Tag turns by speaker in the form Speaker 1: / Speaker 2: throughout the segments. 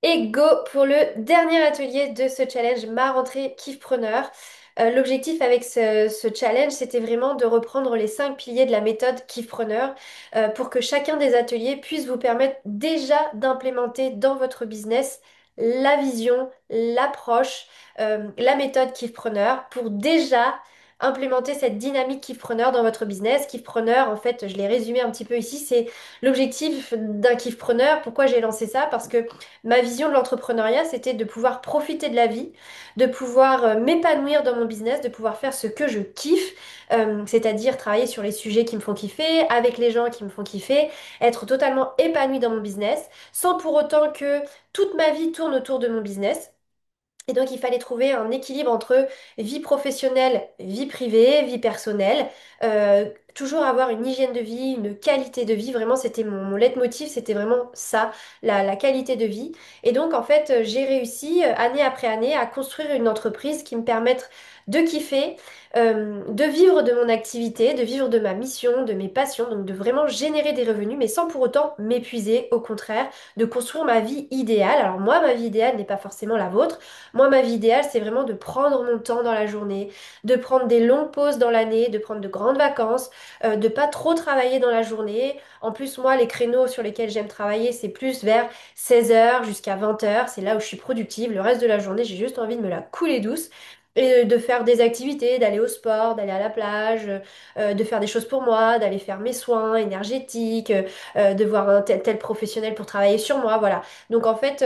Speaker 1: Et go pour le dernier atelier de ce challenge, ma rentrée Kiffpreneur. L'objectif avec ce challenge, c'était vraiment de reprendre les 5 piliers de la méthode Kiffpreneur pour que chacun des ateliers puisse vous permettre déjà d'implémenter dans votre business la vision, l'approche, la méthode Kiffpreneur pour déjà implémenter cette dynamique Kiffpreneur dans votre business. Kiffpreneur, en fait, je l'ai résumé un petit peu ici, c'est l'objectif d'un Kiffpreneur. Pourquoi j'ai lancé ça? Parce que ma vision de l'entrepreneuriat, c'était de pouvoir profiter de la vie, de pouvoir m'épanouir dans mon business, de pouvoir faire ce que je kiffe, c'est-à-dire travailler sur les sujets qui me font kiffer, avec les gens qui me font kiffer, être totalement épanouie dans mon business, sans pour autant que toute ma vie tourne autour de mon business. Et donc, il fallait trouver un équilibre entre vie professionnelle, vie privée, vie personnelle. Toujours avoir une hygiène de vie, une qualité de vie. Vraiment, c'était mon leitmotiv, c'était vraiment ça, la qualité de vie. Et donc, en fait, j'ai réussi, année après année, à construire une entreprise qui me permette de kiffer, de vivre de mon activité, de vivre de ma mission, de mes passions, donc de vraiment générer des revenus, mais sans pour autant m'épuiser. Au contraire, de construire ma vie idéale. Alors, moi, ma vie idéale n'est pas forcément la vôtre. Moi, ma vie idéale, c'est vraiment de prendre mon temps dans la journée, de prendre des longues pauses dans l'année, de prendre de grandes vacances, de pas trop travailler dans la journée. En plus, moi, les créneaux sur lesquels j'aime travailler, c'est plus vers 16 heures jusqu'à 20 heures. C'est là où je suis productive. Le reste de la journée, j'ai juste envie de me la couler douce. Et de faire des activités, d'aller au sport, d'aller à la plage, de faire des choses pour moi, d'aller faire mes soins énergétiques, de voir un tel professionnel pour travailler sur moi, voilà. Donc en fait,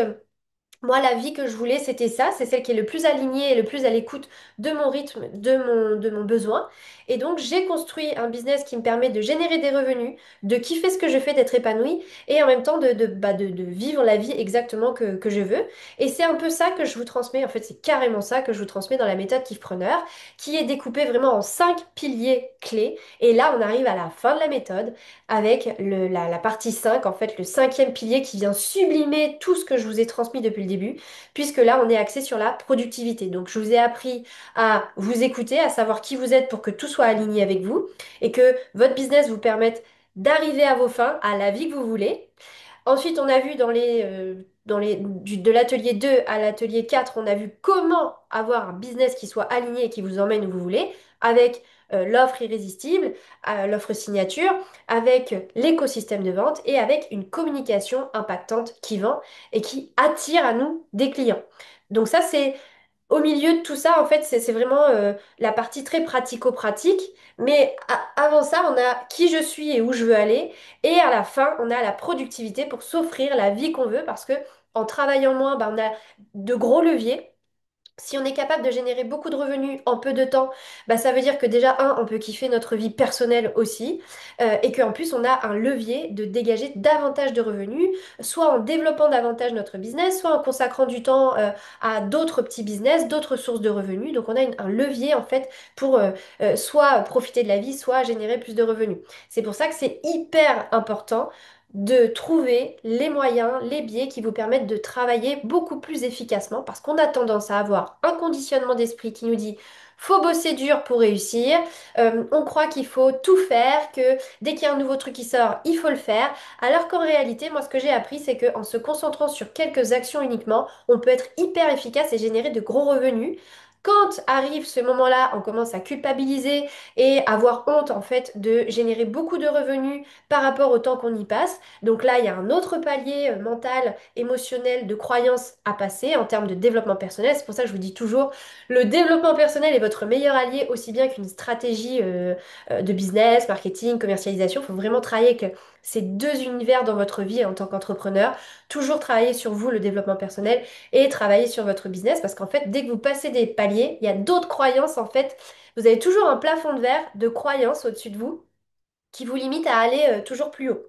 Speaker 1: moi, la vie que je voulais, c'était ça, c'est celle qui est le plus alignée et le plus à l'écoute de mon rythme, de mon besoin. Et donc, j'ai construit un business qui me permet de générer des revenus, de kiffer ce que je fais, d'être épanouie, et en même temps de vivre la vie exactement que je veux. Et c'est un peu ça que je vous transmets, en fait, c'est carrément ça que je vous transmets dans la méthode Kiffpreneur, qui est découpée vraiment en 5 piliers clés. Et là, on arrive à la fin de la méthode avec la partie 5, en fait, le cinquième pilier qui vient sublimer tout ce que je vous ai transmis depuis le début, puisque là, on est axé sur la productivité. Donc, je vous ai appris à vous écouter, à savoir qui vous êtes pour que tout soit aligné avec vous et que votre business vous permette d'arriver à vos fins, à la vie que vous voulez. Ensuite, on a vu de l'atelier 2 à l'atelier 4, on a vu comment avoir un business qui soit aligné et qui vous emmène où vous voulez, avec l'offre irrésistible, l'offre signature, avec l'écosystème de vente et avec une communication impactante qui vend et qui attire à nous des clients. Donc ça, c'est au milieu de tout ça, en fait, c'est vraiment la partie très pratico-pratique. Mais avant ça, on a qui je suis et où je veux aller. Et à la fin, on a la productivité pour s'offrir la vie qu'on veut parce que en travaillant moins, bah, on a de gros leviers. Si on est capable de générer beaucoup de revenus en peu de temps, bah ça veut dire que déjà, on peut kiffer notre vie personnelle aussi, et qu'en plus, on a un levier de dégager davantage de revenus, soit en développant davantage notre business, soit en consacrant du temps, à d'autres petits business, d'autres sources de revenus. Donc, on a un levier, en fait, pour soit profiter de la vie, soit générer plus de revenus. C'est pour ça que c'est hyper important de trouver les moyens, les biais qui vous permettent de travailler beaucoup plus efficacement parce qu'on a tendance à avoir un conditionnement d'esprit qui nous dit faut bosser dur pour réussir. On croit qu'il faut tout faire, que dès qu'il y a un nouveau truc qui sort, il faut le faire, alors qu'en réalité, moi ce que j'ai appris, c'est qu'en se concentrant sur quelques actions uniquement, on peut être hyper efficace et générer de gros revenus. Quand arrive ce moment-là, on commence à culpabiliser et avoir honte en fait de générer beaucoup de revenus par rapport au temps qu'on y passe. Donc là, il y a un autre palier mental, émotionnel, de croyance à passer en termes de développement personnel. C'est pour ça que je vous dis toujours, le développement personnel est votre meilleur allié aussi bien qu'une stratégie de business, marketing, commercialisation. Il faut vraiment travailler avec ces deux univers dans votre vie en tant qu'entrepreneur. Toujours travailler sur vous, le développement personnel, et travailler sur votre business parce qu'en fait, dès que vous passez des paliers, il y a d'autres croyances en fait. Vous avez toujours un plafond de verre de croyances au-dessus de vous qui vous limite à aller toujours plus haut.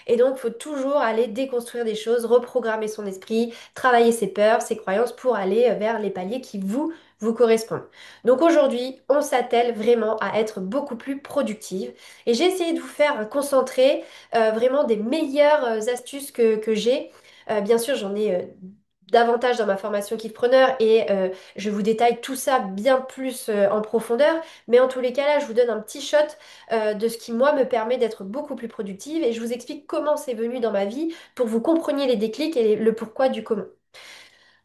Speaker 1: Et donc, il faut toujours aller déconstruire des choses, reprogrammer son esprit, travailler ses peurs, ses croyances pour aller vers les paliers qui vous correspondent. Donc aujourd'hui, on s'attelle vraiment à être beaucoup plus productive. Et j'ai essayé de vous faire un concentré vraiment des meilleures astuces que j'ai. Bien sûr, j'en ai davantage dans ma formation Kickpreneur et je vous détaille tout ça bien plus en profondeur. Mais en tous les cas, là, je vous donne un petit shot de ce qui, moi, me permet d'être beaucoup plus productive et je vous explique comment c'est venu dans ma vie pour que vous compreniez les déclics et le pourquoi du comment.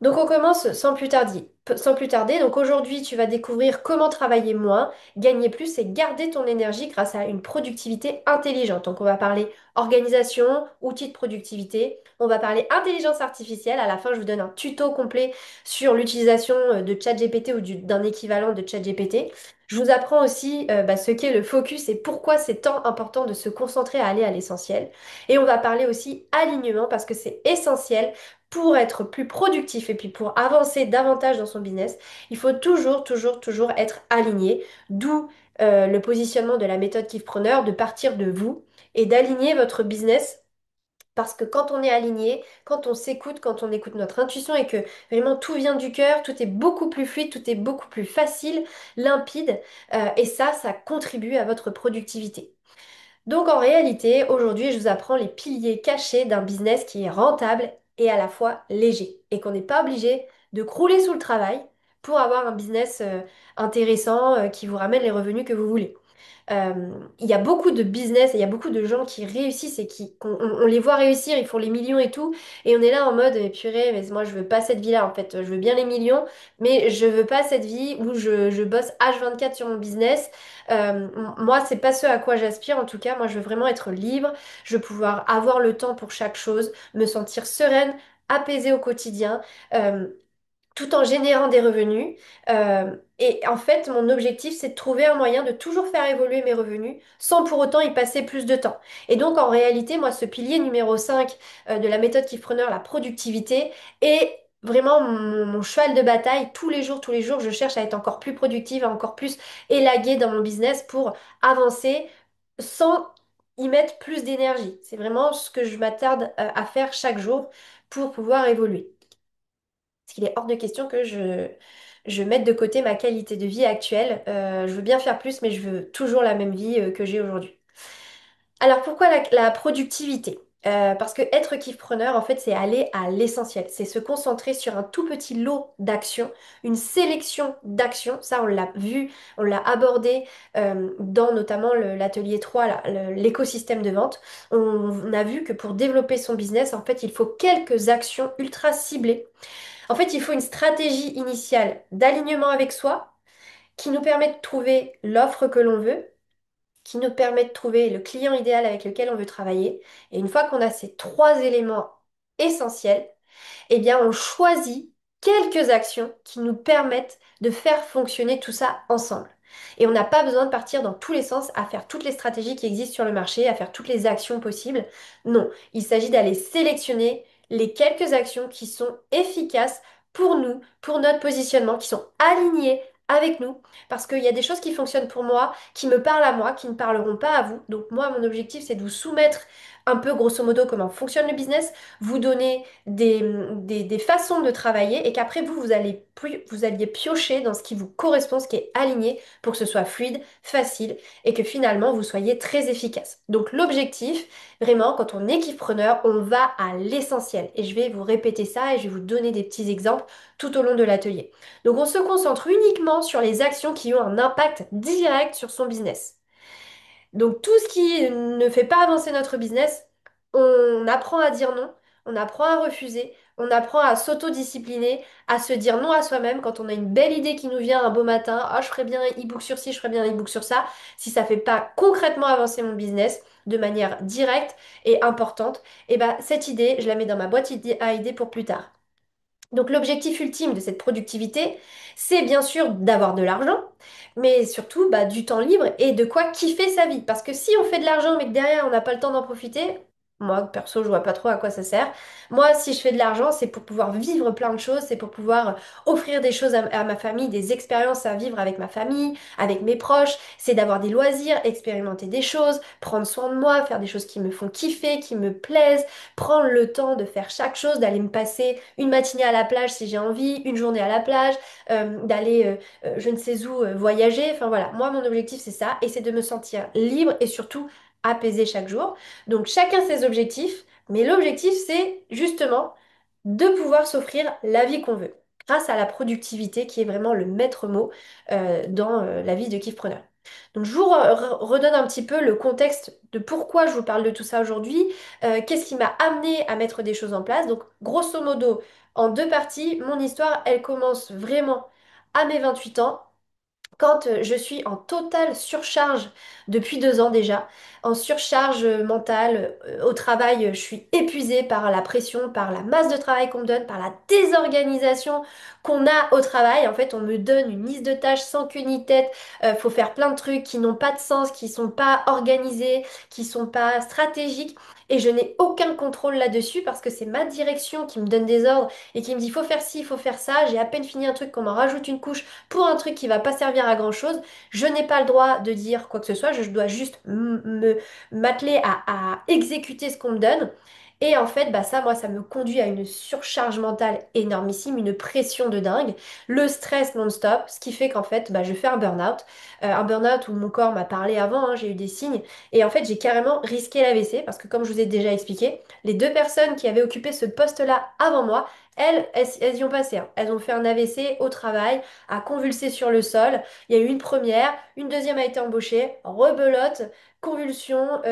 Speaker 1: Donc on commence sans plus tarder. Sans plus tarder, donc aujourd'hui tu vas découvrir comment travailler moins, gagner plus et garder ton énergie grâce à une productivité intelligente. Donc on va parler organisation, outils de productivité, on va parler intelligence artificielle. À la fin je vous donne un tuto complet sur l'utilisation de ChatGPT ou d'un équivalent de ChatGPT. Je vous apprends aussi ce qu'est le focus et pourquoi c'est tant important de se concentrer à aller à l'essentiel. Et on va parler aussi alignement parce que c'est essentiel pour être plus productif et puis pour avancer davantage dans son business, il faut toujours, toujours, toujours être aligné. D'où le positionnement de la méthode Kifpreneur, de partir de vous et d'aligner votre business. Parce que quand on est aligné, quand on s'écoute, quand on écoute notre intuition et que vraiment tout vient du cœur, tout est beaucoup plus fluide, tout est beaucoup plus facile, limpide, et ça contribue à votre productivité. Donc en réalité, aujourd'hui, je vous apprends les piliers cachés d'un business qui est rentable et à la fois léger et qu'on n'est pas obligé de crouler sous le travail pour avoir un business intéressant qui vous ramène les revenus que vous voulez. Euh, il y a beaucoup de business et il y a beaucoup de gens qui réussissent et on les voit réussir, ils font les millions et tout, et on est là en mode, mais purée, mais moi je veux pas cette vie-là en fait, je veux bien les millions, mais je veux pas cette vie où je bosse H24 sur mon business. Moi, c'est pas ce à quoi j'aspire en tout cas, moi je veux vraiment être libre, je veux pouvoir avoir le temps pour chaque chose, me sentir sereine, apaisée au quotidien. Euh, tout en générant des revenus. Et en fait, mon objectif, c'est de trouver un moyen de toujours faire évoluer mes revenus sans pour autant y passer plus de temps. Et donc, en réalité, moi, ce pilier numéro 5 de la méthode Kifpreneur, la productivité, est vraiment mon cheval de bataille. Tous les jours, je cherche à être encore plus productive, à encore plus élaguer dans mon business pour avancer sans y mettre plus d'énergie. C'est vraiment ce que je m'attarde à faire chaque jour pour pouvoir évoluer. Parce qu'il est hors de question que je mette de côté ma qualité de vie actuelle. Je veux bien faire plus, mais je veux toujours la même vie que j'ai aujourd'hui. Alors pourquoi la productivité? Parce que être kiffpreneur, en fait, c'est aller à l'essentiel. C'est se concentrer sur un tout petit lot d'actions, une sélection d'actions. Ça, on l'a vu, on l'a abordé dans notamment l'atelier 3, là, l'écosystème de vente. On a vu que pour développer son business, en fait, il faut quelques actions ultra ciblées. En fait, il faut une stratégie initiale d'alignement avec soi qui nous permet de trouver l'offre que l'on veut, qui nous permet de trouver le client idéal avec lequel on veut travailler. Et une fois qu'on a ces trois éléments essentiels, eh bien, on choisit quelques actions qui nous permettent de faire fonctionner tout ça ensemble. Et on n'a pas besoin de partir dans tous les sens à faire toutes les stratégies qui existent sur le marché, à faire toutes les actions possibles. Non, il s'agit d'aller sélectionner les quelques actions qui sont efficaces pour nous, pour notre positionnement, qui sont alignées avec nous, parce qu'il y a des choses qui fonctionnent pour moi, qui me parlent à moi, qui ne parleront pas à vous. Donc moi, mon objectif, c'est de vous soumettre un peu grosso modo comment fonctionne le business, vous donner des façons de travailler et qu'après vous alliez piocher dans ce qui vous correspond, ce qui est aligné pour que ce soit fluide, facile et que finalement vous soyez très efficace. Donc l'objectif, vraiment, quand on est kiffpreneur, on va à l'essentiel et je vais vous répéter ça et je vais vous donner des petits exemples tout au long de l'atelier. Donc on se concentre uniquement sur les actions qui ont un impact direct sur son business. Donc tout ce qui ne fait pas avancer notre business, on apprend à dire non, on apprend à refuser, on apprend à s'autodiscipliner, à se dire non à soi-même quand on a une belle idée qui nous vient un beau matin, ah je ferais bien un e-book sur ci, je ferais bien un e-book sur ça, si ça fait pas concrètement avancer mon business de manière directe et importante, et ben cette idée, je la mets dans ma boîte à idées pour plus tard. Donc l'objectif ultime de cette productivité, c'est bien sûr d'avoir de l'argent, mais surtout du temps libre et de quoi kiffer sa vie. Parce que si on fait de l'argent mais que derrière on n'a pas le temps d'en profiter, moi perso je vois pas trop à quoi ça sert. Moi si je fais de l'argent c'est pour pouvoir vivre plein de choses, c'est pour pouvoir offrir des choses à ma famille, des expériences à vivre avec ma famille, avec mes proches, c'est d'avoir des loisirs, expérimenter des choses, prendre soin de moi, faire des choses qui me font kiffer, qui me plaisent, prendre le temps de faire chaque chose, d'aller me passer une matinée à la plage si j'ai envie, une journée à la plage, d'aller je ne sais où voyager. Enfin voilà, moi mon objectif c'est ça et c'est de me sentir libre et surtout apaisée chaque jour. Donc chacun ses objectifs, mais l'objectif c'est justement de pouvoir s'offrir la vie qu'on veut grâce à la productivité qui est vraiment le maître mot dans la vie de Kifpreneur. Donc je vous redonne un petit peu le contexte de pourquoi je vous parle de tout ça aujourd'hui, qu'est-ce qui m'a amené à mettre des choses en place. Donc grosso modo, en deux parties. Mon histoire, elle commence vraiment à mes 28 ans quand je suis en totale surcharge depuis 2 ans déjà, en surcharge mentale au travail, je suis épuisée par la pression, par la masse de travail qu'on me donne, par la désorganisation qu'on a au travail. En fait, on me donne une liste de tâches sans queue ni tête. Faut faire plein de trucs qui n'ont pas de sens, qui sont pas organisés, qui sont pas stratégiques. Et je n'ai aucun contrôle là-dessus parce que c'est ma direction qui me donne des ordres et qui me dit faut faire ci, faut faire ça. J'ai à peine fini un truc qu'on m'en rajoute une couche pour un truc qui va pas servir à grand-chose. Je n'ai pas le droit de dire quoi que ce soit, je dois juste me m'atteler à exécuter ce qu'on me donne. Et en fait, bah ça, moi, ça me conduit à une surcharge mentale énormissime, une pression de dingue, le stress non-stop, ce qui fait qu'en fait, bah, je fais un burn-out où mon corps m'a parlé avant, hein, j'ai eu des signes, et en fait, j'ai carrément risqué l'AVC parce que comme je vous ai déjà expliqué, les deux personnes qui avaient occupé ce poste-là avant moi, elles y ont passé, hein. Elles ont fait un AVC au travail, a convulsé sur le sol. Il y a eu une première, une deuxième a été embauchée, rebelote, convulsion,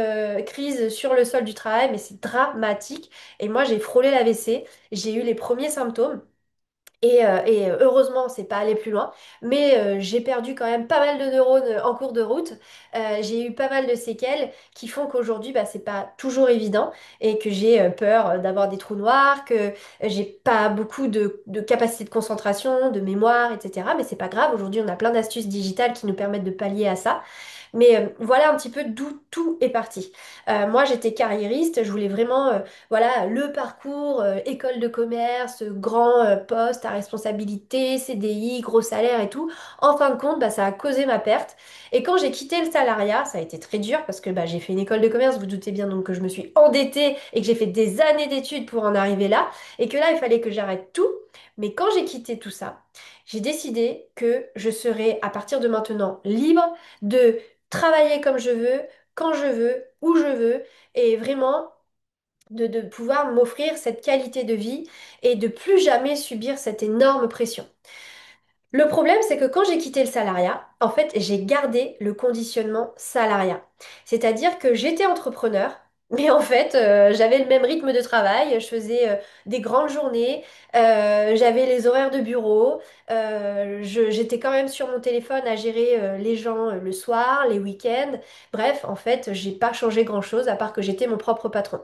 Speaker 1: crise sur le sol du travail, mais c'est dramatique. Et moi, j'ai frôlé l'AVC, j'ai eu les premiers symptômes. Et heureusement, c'est pas allé plus loin, mais j'ai perdu quand même pas mal de neurones en cours de route. J'ai eu pas mal de séquelles qui font qu'aujourd'hui, bah, c'est pas toujours évident et que j'ai peur d'avoir des trous noirs, que j'ai pas beaucoup de capacité de concentration, de mémoire, etc. Mais c'est pas grave. Aujourd'hui, on a plein d'astuces digitales qui nous permettent de pallier à ça. Mais voilà un petit peu d'où tout est parti. Moi, j'étais carriériste, je voulais vraiment voilà, le parcours, école de commerce, grand poste à responsabilité, CDI, gros salaire et tout. En fin de compte, bah, ça a causé ma perte. Et quand j'ai quitté le salariat, ça a été très dur parce que bah, j'ai fait une école de commerce, vous vous doutez bien donc que je me suis endettée et que j'ai fait des années d'études pour en arriver là. Et que là, il fallait que j'arrête tout. Mais quand j'ai quitté tout ça, j'ai décidé que je serais à partir de maintenant libre de travailler comme je veux, quand je veux, où je veux, et vraiment de pouvoir m'offrir cette qualité de vie et de plus jamais subir cette énorme pression. Le problème, c'est que quand j'ai quitté le salariat, en fait, j'ai gardé le conditionnement salariat. C'est-à-dire que j'étais entrepreneur, mais en fait, j'avais le même rythme de travail, je faisais des grandes journées, j'avais les horaires de bureau, j'étais quand même sur mon téléphone à gérer les gens le soir, les week-ends. Bref, en fait, j'ai pas changé grand-chose à part que j'étais mon propre patron.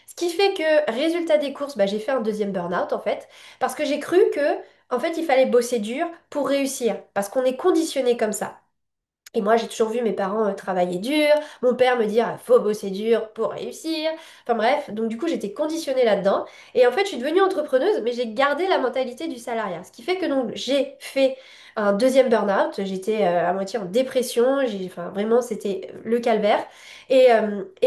Speaker 1: Ce qui fait que, résultat des courses, bah, j'ai fait un deuxième burn-out en fait, parce que j'ai cru que, en fait, il fallait bosser dur pour réussir, parce qu'on est conditionné comme ça. Et moi, j'ai toujours vu mes parents travailler dur, mon père me dire, faut bosser dur pour réussir. Enfin bref, donc du coup, j'étais conditionnée là-dedans. Et en fait, je suis devenue entrepreneuse, mais j'ai gardé la mentalité du salariat. Ce qui fait que donc j'ai fait un deuxième burn-out. J'étais à moitié en dépression. Enfin, vraiment, c'était le calvaire. Et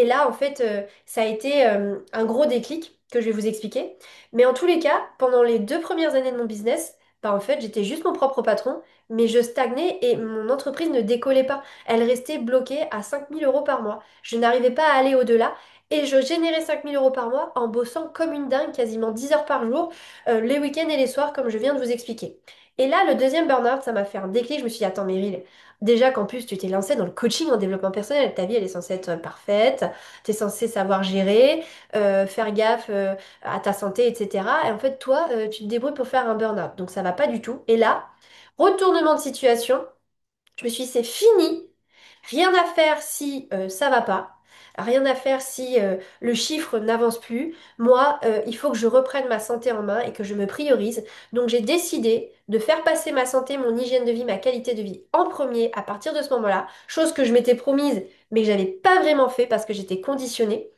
Speaker 1: là, en fait, ça a été un gros déclic que je vais vous expliquer. Mais en tous les cas, pendant les 2 premières années de mon business, bah, en fait, j'étais juste mon propre patron mais je stagnais et mon entreprise ne décollait pas. Elle restait bloquée à 5 000 € par mois. Je n'arrivais pas à aller au-delà et je générais 5 000 € par mois en bossant comme une dingue, quasiment 10 heures par jour, les week-ends et les soirs, comme je viens de vous expliquer. Et là, le deuxième burn-out, ça m'a fait un déclic. Je me suis dit, attends, Meryl, déjà qu'en plus, tu t'es lancée dans le coaching en développement personnel, ta vie, elle est censée être parfaite, tu es censée savoir gérer, faire gaffe à ta santé, etc. Et en fait, toi, tu te débrouilles pour faire un burn-out. Donc, ça va pas du tout. Et là, retournement de situation, je me suis dit, c'est fini. Rien à faire si ça va pas. Rien à faire si le chiffre n'avance plus. Moi, il faut que je reprenne ma santé en main et que je me priorise. Donc j'ai décidé de faire passer ma santé, mon hygiène de vie, ma qualité de vie en premier à partir de ce moment-là. Chose que je m'étais promise, mais que j'avais pas vraiment fait parce que j'étais conditionnée.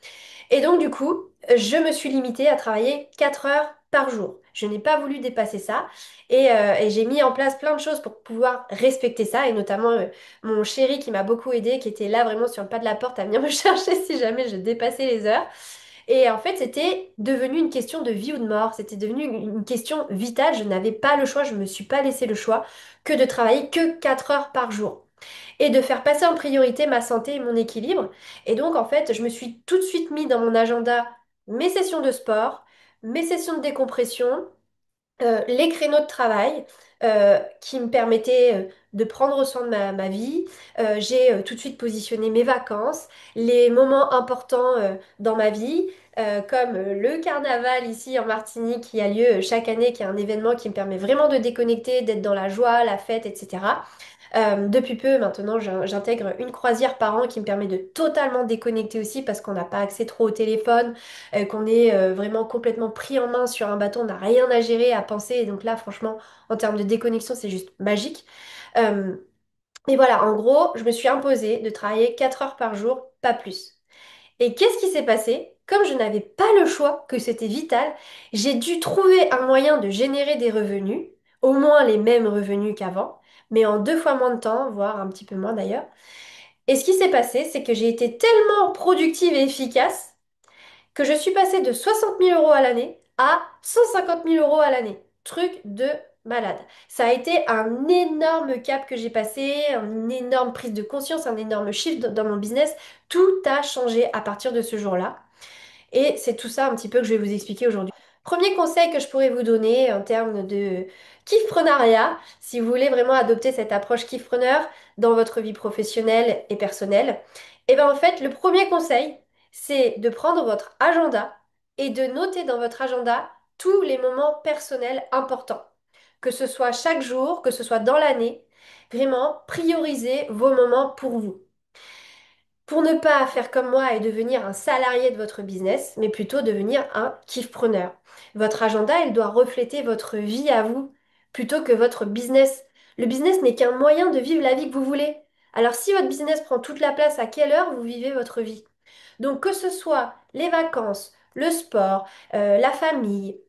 Speaker 1: Et donc, du coup, je me suis limitée à travailler 4 heures par jour. Je n'ai pas voulu dépasser ça et j'ai mis en place plein de choses pour pouvoir respecter ça et notamment mon chéri qui m'a beaucoup aidé, qui était là vraiment sur le pas de la porte à venir me chercher si jamais je dépassais les heures. Et en fait, c'était devenu une question de vie ou de mort. C'était devenu une question vitale. Je n'avais pas le choix, je ne me suis pas laissé le choix que de travailler que 4 heures par jour et de faire passer en priorité ma santé et mon équilibre. Et donc, en fait, je me suis tout de suite mis dans mon agenda mes sessions de sport, mes sessions de décompression, les créneaux de travail qui me permettaient de prendre soin de ma vie. J'ai tout de suite positionné mes vacances, les moments importants dans ma vie. comme le carnaval ici en Martinique qui a lieu chaque année, qui est un événement qui me permet vraiment de déconnecter, d'être dans la joie, la fête, etc. Depuis peu, maintenant, j'intègre une croisière par an qui me permet de totalement déconnecter aussi parce qu'on n'a pas accès trop au téléphone, qu'on est vraiment complètement pris en main sur un bateau, on n'a rien à gérer, à penser. Et donc là, franchement, en termes de déconnexion, c'est juste magique. Euh, et voilà, en gros, je me suis imposée de travailler 4 heures par jour, pas plus. Et qu'est-ce qui s'est passé? Comme je n'avais pas le choix, que c'était vital, j'ai dû trouver un moyen de générer des revenus, au moins les mêmes revenus qu'avant, mais en 2 fois moins de temps, voire un petit peu moins d'ailleurs. Et ce qui s'est passé, c'est que j'ai été tellement productive et efficace que je suis passée de 60 000 euros à l'année à 150 000 euros à l'année. Truc de malade. Ça a été un énorme cap que j'ai passé, une énorme prise de conscience, un énorme shift dans mon business. Tout a changé à partir de ce jour-là. Et c'est tout ça un petit peu que je vais vous expliquer aujourd'hui. Premier conseil que je pourrais vous donner en termes de kiffprenariat, si vous voulez vraiment adopter cette approche kiffpreneur dans votre vie professionnelle et personnelle, et bien en fait, le premier conseil, c'est de prendre votre agenda et de noter dans votre agenda tous les moments personnels importants. Que ce soit chaque jour, que ce soit dans l'année, vraiment priorisez vos moments pour vous. Pour ne pas faire comme moi et devenir un salarié de votre business, mais plutôt devenir un kiff-preneur. Votre agenda, il doit refléter votre vie à vous plutôt que votre business. Le business n'est qu'un moyen de vivre la vie que vous voulez. Alors si votre business prend toute la place, à quelle heure vous vivez votre vie? Donc que ce soit les vacances, le sport, la famille,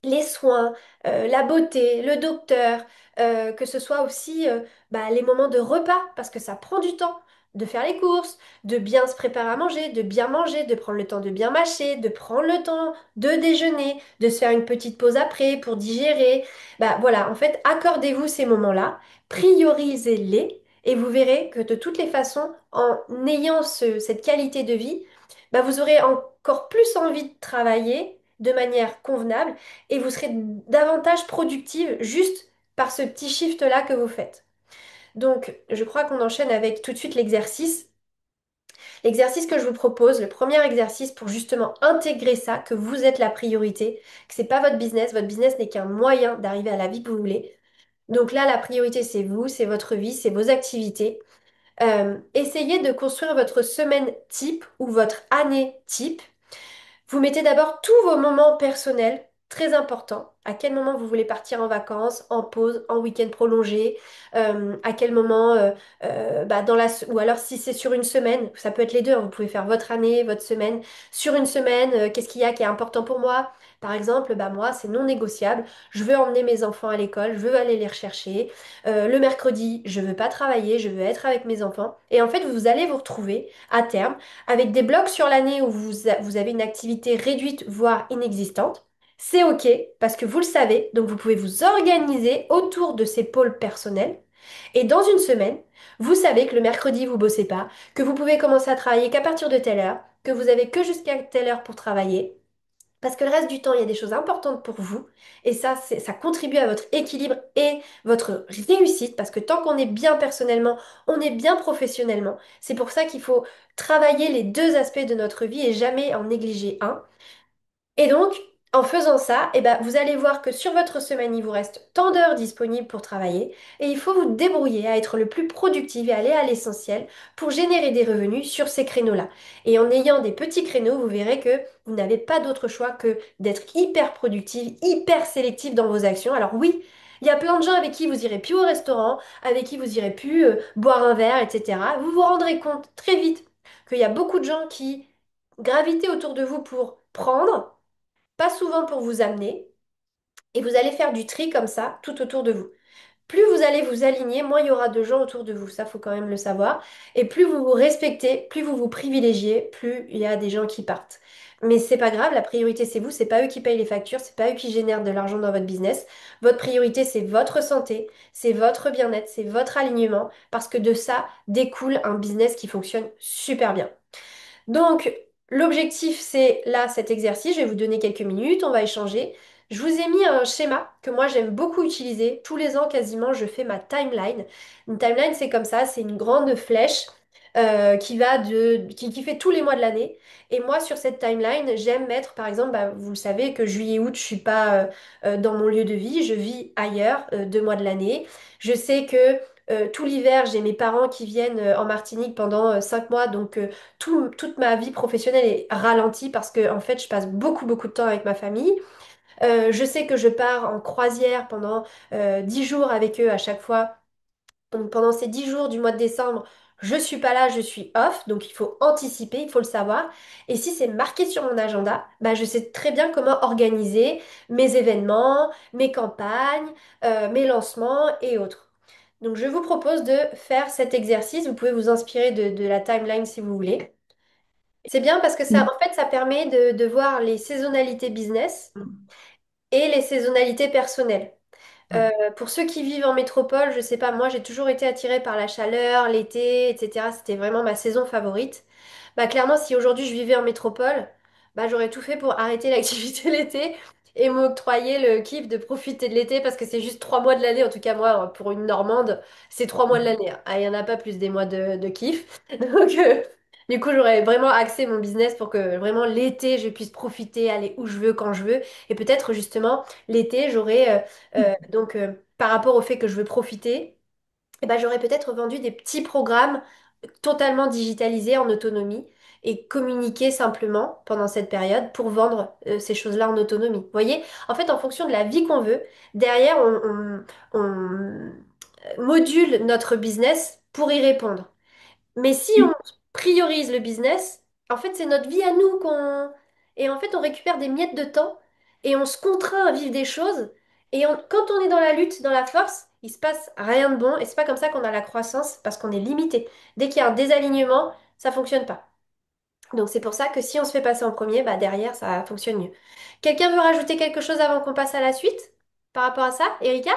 Speaker 1: les soins, la beauté, le docteur, que ce soit aussi les moments de repas, parce que ça prend du temps de faire les courses, de bien se préparer à manger, de prendre le temps de bien mâcher, de prendre le temps de déjeuner, de se faire une petite pause après pour digérer. Bah voilà, en fait, accordez-vous ces moments-là, priorisez-les, et vous verrez que de toutes les façons, en ayant cette qualité de vie, bah, vous aurez encore plus envie de travailler de manière convenable et vous serez davantage productive juste par ce petit shift-là que vous faites. Donc, je crois qu'on enchaîne avec tout de suite l'exercice. L'exercice que je vous propose, le premier exercice pour justement intégrer ça, que vous êtes la priorité, que c'est pas votre business n'est qu'un moyen d'arriver à la vie que vous voulez. Donc là, la priorité, c'est vous, c'est votre vie, c'est vos activités. Essayez de construire votre semaine type ou votre année type. Vous mettez d'abord tous vos moments personnels, très importants. À quel moment vous voulez partir en vacances, en pause, en week-end prolongé, à quel moment, ou alors si c'est sur une semaine, ça peut être les deux, hein, vous pouvez faire votre année, votre semaine. Sur une semaine, qu'est-ce qu'il y a qui est important pour moi? Par exemple, bah moi, c'est non négociable. Je veux emmener mes enfants à l'école, je veux aller les rechercher. Le mercredi, je veux pas travailler, je veux être avec mes enfants. Et en fait, vous allez vous retrouver à terme avec des blocs sur l'année où vous avez une activité réduite, voire inexistante. C'est OK parce que vous le savez, donc vous pouvez vous organiser autour de ces pôles personnels. Et dans une semaine, vous savez que le mercredi, vous bossez pas, que vous pouvez commencer à travailler qu'à partir de telle heure, que vous avez que jusqu'à telle heure pour travailler, parce que le reste du temps, il y a des choses importantes pour vous. Et ça, ça contribue à votre équilibre et votre réussite. Parce que tant qu'on est bien personnellement, on est bien professionnellement. C'est pour ça qu'il faut travailler les deux aspects de notre vie et jamais en négliger un. Et donc, en faisant ça, eh ben, vous allez voir que sur votre semaine, il vous reste tant d'heures disponibles pour travailler et il faut vous débrouiller à être le plus productif et aller à l'essentiel pour générer des revenus sur ces créneaux-là. Et en ayant des petits créneaux, vous verrez que vous n'avez pas d'autre choix que d'être hyper productif, hyper sélectif dans vos actions. Alors oui, il y a plein de gens avec qui vous irez plus au restaurant, avec qui vous irez plus boire un verre, etc. Vous vous rendrez compte très vite qu'il y a beaucoup de gens qui gravitent autour de vous pour prendre pas souvent pour vous amener, et vous allez faire du tri comme ça tout autour de vous. Plus vous allez vous aligner, moins il y aura de gens autour de vous, ça faut quand même le savoir, et plus vous vous respectez, plus vous vous privilégiez, plus il y a des gens qui partent. Mais c'est pas grave, la priorité c'est vous, c'est pas eux qui payent les factures, c'est pas eux qui génèrent de l'argent dans votre business. Votre priorité c'est votre santé, c'est votre bien-être, c'est votre alignement, parce que de ça découle un business qui fonctionne super bien. Donc, l'objectif, c'est là cet exercice. Je vais vous donner quelques minutes, on va échanger. Je vous ai mis un schéma que moi j'aime beaucoup utiliser. Tous les ans, quasiment, je fais ma timeline. Une timeline, c'est comme ça, c'est une grande flèche qui fait tous les mois de l'année. Et moi, sur cette timeline, j'aime mettre, par exemple, bah, vous le savez que juillet-août, je suis pas dans mon lieu de vie, je vis ailleurs 2 mois de l'année. Je sais que tout l'hiver, j'ai mes parents qui viennent en Martinique pendant 5 mois, donc toute ma vie professionnelle est ralentie parce que en fait, je passe beaucoup, beaucoup de temps avec ma famille. Je sais que je pars en croisière pendant 10 jours avec eux à chaque fois. Donc pendant ces 10 jours du mois de décembre, je suis pas là, je suis off, donc il faut anticiper, il faut le savoir. Et si c'est marqué sur mon agenda, bah, je sais très bien comment organiser mes événements, mes campagnes, mes lancements et autres. Donc je vous propose de faire cet exercice. Vous pouvez vous inspirer de la timeline si vous voulez. C'est bien parce que ça, en fait, ça permet de voir les saisonnalités business et les saisonnalités personnelles. Pour ceux qui vivent en métropole, je sais pas, moi j'ai toujours été attirée par la chaleur, l'été, etc. C'était vraiment ma saison favorite. Bah clairement, si aujourd'hui je vivais en métropole, bah j'aurais tout fait pour arrêter l'activité l'été et m'octroyer le kiff de profiter de l'été parce que c'est juste 3 mois de l'année. En tout cas, moi, pour une Normande, c'est 3 mois de l'année, hein. Ah, il n'y en a pas plus des mois de kiff. Donc, du coup, j'aurais vraiment axé mon business pour que vraiment l'été, je puisse profiter, aller où je veux, quand je veux. Et peut-être justement, l'été, par rapport au fait que je veux profiter, eh ben, j'aurais peut-être vendu des petits programmes totalement digitalisés en autonomie et communiquer simplement pendant cette période pour vendre ces choses-là en autonomie. Vous voyez, en fait, en fonction de la vie qu'on veut, derrière, on module notre business pour y répondre. Mais si on priorise le business, en fait, c'est notre vie à nous qu'on... Et en fait, on récupère des miettes de temps et on se contraint à vivre des choses. Et quand on est dans la lutte, dans la force, il se passe rien de bon. Et c'est pas comme ça qu'on a la croissance parce qu'on est limité. Dès qu'il y a un désalignement, ça fonctionne pas. Donc c'est pour ça que si on se fait passer en premier, bah derrière, ça fonctionne mieux. Quelqu'un veut rajouter quelque chose avant qu'on passe à la suite par rapport à ça, Erika?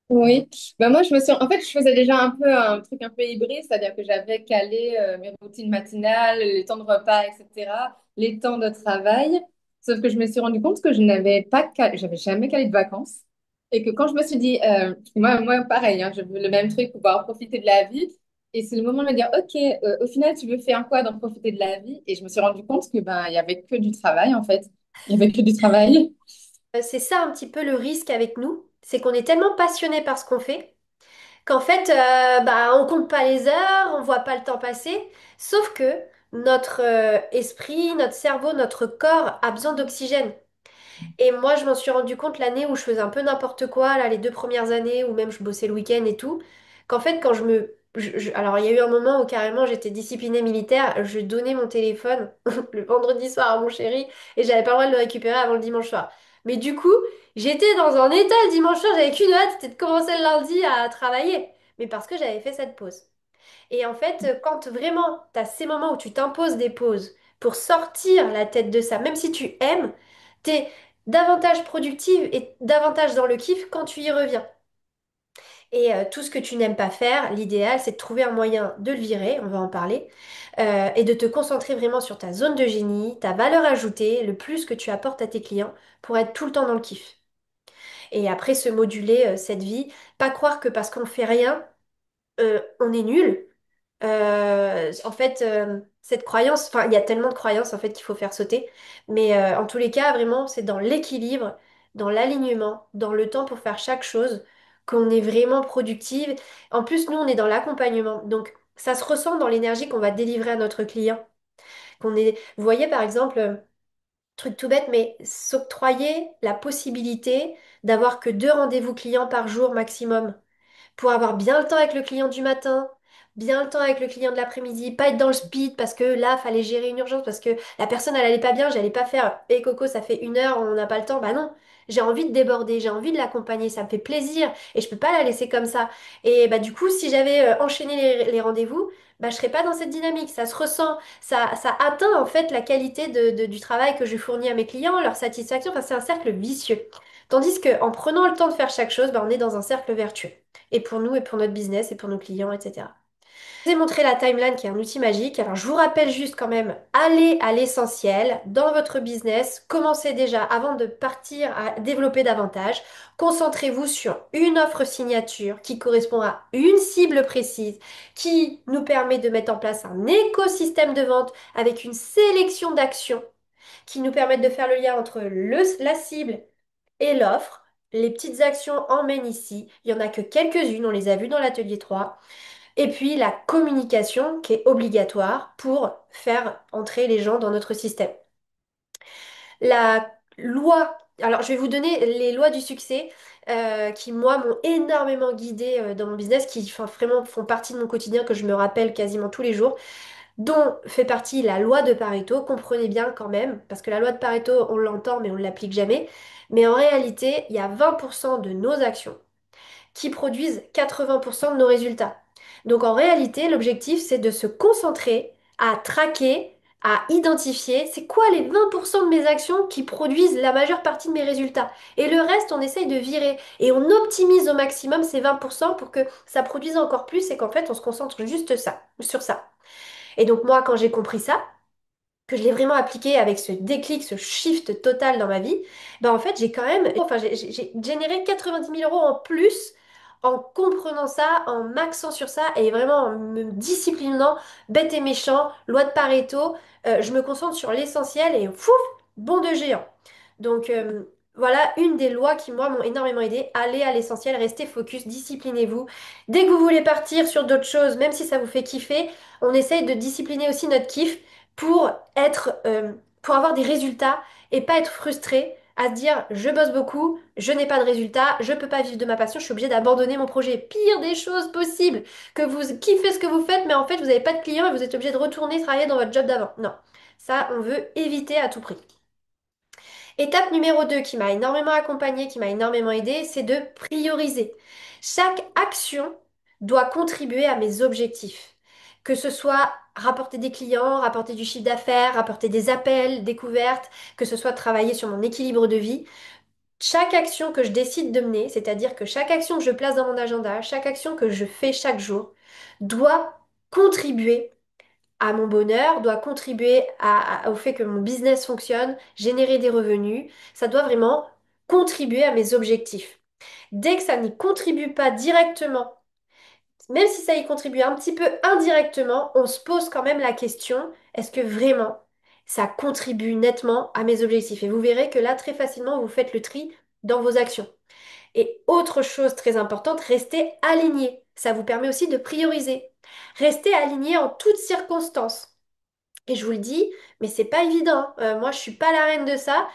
Speaker 2: Oui, bah moi en fait je faisais déjà un peu un truc un peu hybride, c'est-à-dire que j'avais calé mes routines matinales, les temps de repas, etc., les temps de travail. Sauf que je me suis rendu compte que je n'avais pas calé, j'avais jamais calé de vacances, et que quand je me suis dit, moi pareil, hein, je veux le même truc, pouvoir profiter de la vie, et c'est le moment de me dire, ok, au final tu veux faire quoi d'en profiter de la vie? Et je me suis rendu compte que ben il y avait que du travail en fait, il y avait que du travail.
Speaker 1: C'est ça un petit peu le risque avec nous, c'est qu'on est tellement passionné par ce qu'on fait qu'en fait, bah, on compte pas les heures, on voit pas le temps passer, sauf que notre esprit, notre cerveau, notre corps a besoin d'oxygène. Et moi, je m'en suis rendu compte l'année où je faisais un peu n'importe quoi, là, les 2 premières années, où même je bossais le week-end et tout, qu'en fait, quand je me... alors, il y a eu un moment où carrément j'étais disciplinée militaire, je donnais mon téléphone le vendredi soir à mon chéri et j'avais pas le droit de le récupérer avant le dimanche soir. Mais du coup, j'étais dans un état le dimanche soir, j'avais qu'une hâte, c'était de commencer le lundi à travailler. Mais parce que j'avais fait cette pause. Et en fait, quand vraiment tu as ces moments où tu t'imposes des pauses pour sortir la tête de ça, même si tu aimes, tu es davantage productive et davantage dans le kiff quand tu y reviens. Et tout ce que tu n'aimes pas faire, l'idéal, c'est de trouver un moyen de le virer, on va en parler, et de te concentrer vraiment sur ta zone de génie, ta valeur ajoutée, le plus que tu apportes à tes clients pour être tout le temps dans le kiff. Et après, se moduler cette vie, pas croire que parce qu'on fait rien, on est nul. En fait, cette croyance, enfin, il y a tellement de croyances en fait qu'il faut faire sauter. Mais en tous les cas, vraiment, c'est dans l'équilibre, dans l'alignement, dans le temps pour faire chaque chose qu'on est vraiment productive. En plus, nous, on est dans l'accompagnement. Donc, ça se ressent dans l'énergie qu'on va délivrer à notre client. Vous voyez, par exemple, truc tout bête, mais s'octroyer la possibilité d'avoir que 2 rendez-vous clients par jour maximum pour avoir bien le temps avec le client du matin, bien le temps avec le client de l'après-midi, pas être dans le speed parce que là, fallait gérer une urgence, parce que la personne, elle allait pas bien, j'allais pas faire, hé Coco, ça fait 1 heure, on n'a pas le temps. Bah non, j'ai envie de déborder, j'ai envie de l'accompagner, ça me fait plaisir et je peux pas la laisser comme ça. Et bah du coup, si j'avais enchaîné les rendez-vous, bah je serais pas dans cette dynamique, ça se ressent, ça atteint en fait la qualité du travail que je fournis à mes clients, leur satisfaction, enfin c'est un cercle vicieux. Tandis qu'en prenant le temps de faire chaque chose, bah, on est dans un cercle vertueux. Et pour nous, et pour notre business, et pour nos clients, etc. Je vous ai montré la timeline qui est un outil magique. Alors, je vous rappelle juste quand même, allez à l'essentiel dans votre business. Commencez déjà avant de partir à développer davantage. Concentrez-vous sur une offre signature qui correspond à une cible précise, qui nous permet de mettre en place un écosystème de vente avec une sélection d'actions qui nous permettent de faire le lien entre la cible et l'offre. Les petites actions emmènent ici. Il n'y en a que quelques-unes, on les a vues dans l'atelier 3. Et puis la communication qui est obligatoire pour faire entrer les gens dans notre système. La loi, alors je vais vous donner les lois du succès qui, moi, m'ont énormément guidée dans mon business, qui enfin, vraiment font partie de mon quotidien, que je me rappelle quasiment tous les jours, dont fait partie la loi de Pareto. Comprenez bien quand même, parce que la loi de Pareto, on l'entend, mais on ne l'applique jamais. Mais en réalité, il y a 20% de nos actions qui produisent 80% de nos résultats. Donc en réalité, l'objectif, c'est de se concentrer à traquer, à identifier, c'est quoi les 20% de mes actions qui produisent la majeure partie de mes résultats. Et le reste, on essaye de virer et on optimise au maximum ces 20% pour que ça produise encore plus et qu'en fait, on se concentre juste ça, sur ça. Et donc moi, quand j'ai compris ça, que je l'ai vraiment appliqué avec ce déclic, ce shift total dans ma vie, ben en fait, j'ai quand même, enfin, j'ai généré 90 000 € en plus en comprenant ça, en m'axant sur ça et vraiment en me disciplinant, bête et méchant, loi de Pareto, je me concentre sur l'essentiel et fouf, bond de géant. Donc voilà une des lois qui, moi, m'ont énormément aidé. Allez à l'essentiel, restez focus, disciplinez-vous. Dès que vous voulez partir sur d'autres choses, même si ça vous fait kiffer, on essaye de discipliner aussi notre kiff pour pour avoir des résultats et pas être frustré à se dire je bosse beaucoup, je n'ai pas de résultats, je peux pas vivre de ma passion, je suis obligée d'abandonner mon projet. Pire des choses possibles, que vous kiffez ce que vous faites, mais en fait vous n'avez pas de clients et vous êtes obligé de retourner travailler dans votre job d'avant. Non, ça on veut éviter à tout prix. Étape numéro 2 qui m'a énormément accompagnée, qui m'a énormément aidée, c'est de prioriser. Chaque action doit contribuer à mes objectifs. Que ce soit rapporter des clients, rapporter du chiffre d'affaires, rapporter des appels, découvertes, que ce soit travailler sur mon équilibre de vie. Chaque action que je décide de mener, c'est-à-dire que chaque action que je place dans mon agenda, chaque action que je fais chaque jour, doit contribuer à mon bonheur, doit contribuer au fait que mon business fonctionne, générer des revenus. Ça doit vraiment contribuer à mes objectifs. Dès que ça n'y contribue pas directement, même si ça y contribue un petit peu indirectement, on se pose quand même la question, est-ce que vraiment ça contribue nettement à mes objectifs? Et vous verrez que là, très facilement, vous faites le tri dans vos actions. Et autre chose très importante, restez aligné. Ça vous permet aussi de prioriser. Restez aligné en toutes circonstances. Et je vous le dis, mais c'est pas évident, hein. Moi, je suis pas la reine de ça.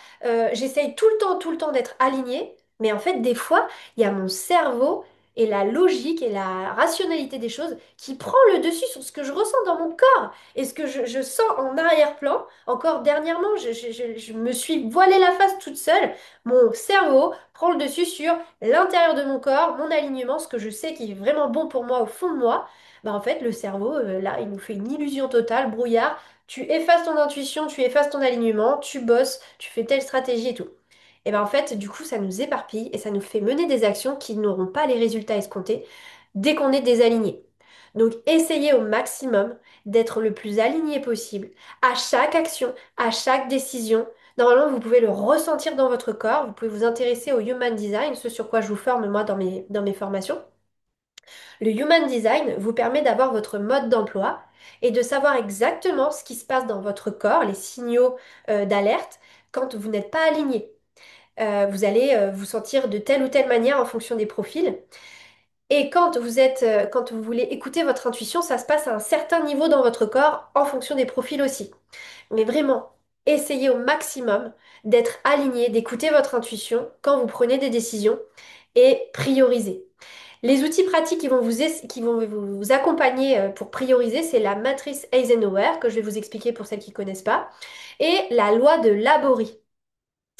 Speaker 1: J'essaye tout le temps d'être alignée. Mais en fait, des fois, il y a mon cerveau et la logique et la rationalité des choses qui prend le dessus sur ce que je ressens dans mon corps et ce que je sens en arrière-plan. Encore dernièrement, je me suis voilée la face toute seule. Mon cerveau prend le dessus sur l'intérieur de mon corps, mon alignement, ce que je sais qui est vraiment bon pour moi au fond de moi. Bah en fait, le cerveau, là, il nous fait une illusion totale, brouillard. Tu effaces ton intuition, tu effaces ton alignement, tu bosses, tu fais telle stratégie et tout. Et ben en fait, du coup, ça nous éparpille et ça nous fait mener des actions qui n'auront pas les résultats escomptés dès qu'on est désaligné. Donc, essayez au maximum d'être le plus aligné possible à chaque action, à chaque décision. Normalement, vous pouvez le ressentir dans votre corps, vous pouvez vous intéresser au Human Design, ce sur quoi je vous forme moi dans mes formations. Le Human Design vous permet d'avoir votre mode d'emploi et de savoir exactement ce qui se passe dans votre corps, les signaux d'alerte, quand vous n'êtes pas aligné. Vous allez vous sentir de telle ou telle manière en fonction des profils. Et quand vous voulez écouter votre intuition, ça se passe à un certain niveau dans votre corps en fonction des profils aussi. Mais vraiment, essayez au maximum d'être aligné, d'écouter votre intuition quand vous prenez des décisions et prioriser. Les outils pratiques qui vont vous accompagner pour prioriser, c'est la matrice Eisenhower, que je vais vous expliquer pour celles qui ne connaissent pas, et la loi de Laborie.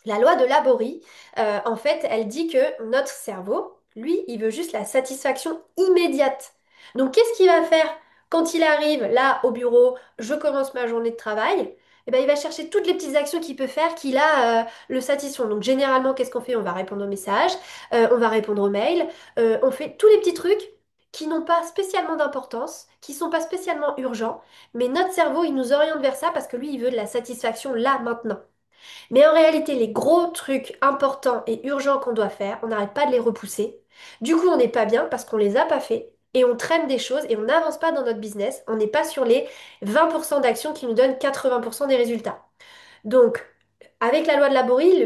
Speaker 1: La loi de Laborie, en fait, elle dit que notre cerveau, lui, il veut juste la satisfaction immédiate. Donc, qu'est-ce qu'il va faire quand il arrive là au bureau, je commence ma journée de travail? Eh ben, il va chercher toutes les petites actions qu'il peut faire qui là le satisfont. Donc, généralement, qu'est-ce qu'on fait? On va répondre aux messages, on va répondre aux mails, on fait tous les petits trucs qui n'ont pas spécialement d'importance, qui sont pas spécialement urgents, mais notre cerveau, il nous oriente vers ça parce que lui, il veut de la satisfaction là, maintenant. Mais en réalité, les gros trucs importants et urgents qu'on doit faire, on n'arrête pas de les repousser. Du coup, on n'est pas bien parce qu'on les a pas fait et on traîne des choses et on n'avance pas dans notre business. On n'est pas sur les 20% d'actions qui nous donnent 80% des résultats. Donc, avec la loi de Laborie,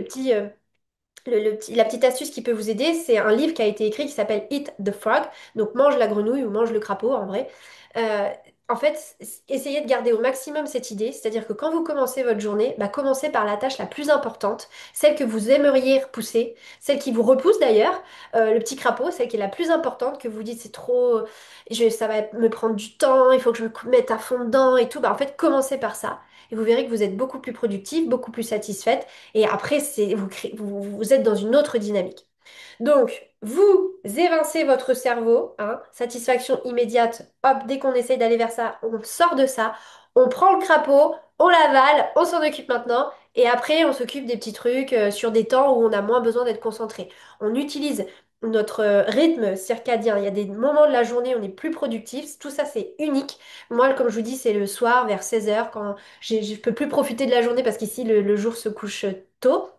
Speaker 1: la petite astuce qui peut vous aider, c'est un livre qui a été écrit qui s'appelle Eat the Frog, donc mange la grenouille ou mange le crapaud en vrai. Euh, En fait, essayez de garder au maximum cette idée, c'est-à-dire que quand vous commencez votre journée, bah, commencez par la tâche la plus importante, celle que vous aimeriez repousser, celle qui vous repousse d'ailleurs, le petit crapaud, celle qui est la plus importante, que vous dites c'est trop, ça va me prendre du temps, il faut que je me mette à fond dedans et tout. Bah, en fait, commencez par ça et vous verrez que vous êtes beaucoup plus productif, beaucoup plus satisfaite. Et après, vous êtes dans une autre dynamique. Donc, vous évincez votre cerveau, hein, satisfaction immédiate, hop, dès qu'on essaye d'aller vers ça, on sort de ça, on prend le crapaud, on l'avale, on s'en occupe maintenant, et après, on s'occupe des petits trucs sur des temps où on a moins besoin d'être concentré. On utilise notre rythme circadien. Il y a des moments de la journée où on est plus productif. Tout ça, c'est unique. Moi, comme je vous dis, c'est le soir vers 16 h quand je peux plus profiter de la journée parce qu'ici, le jour se couche tôt.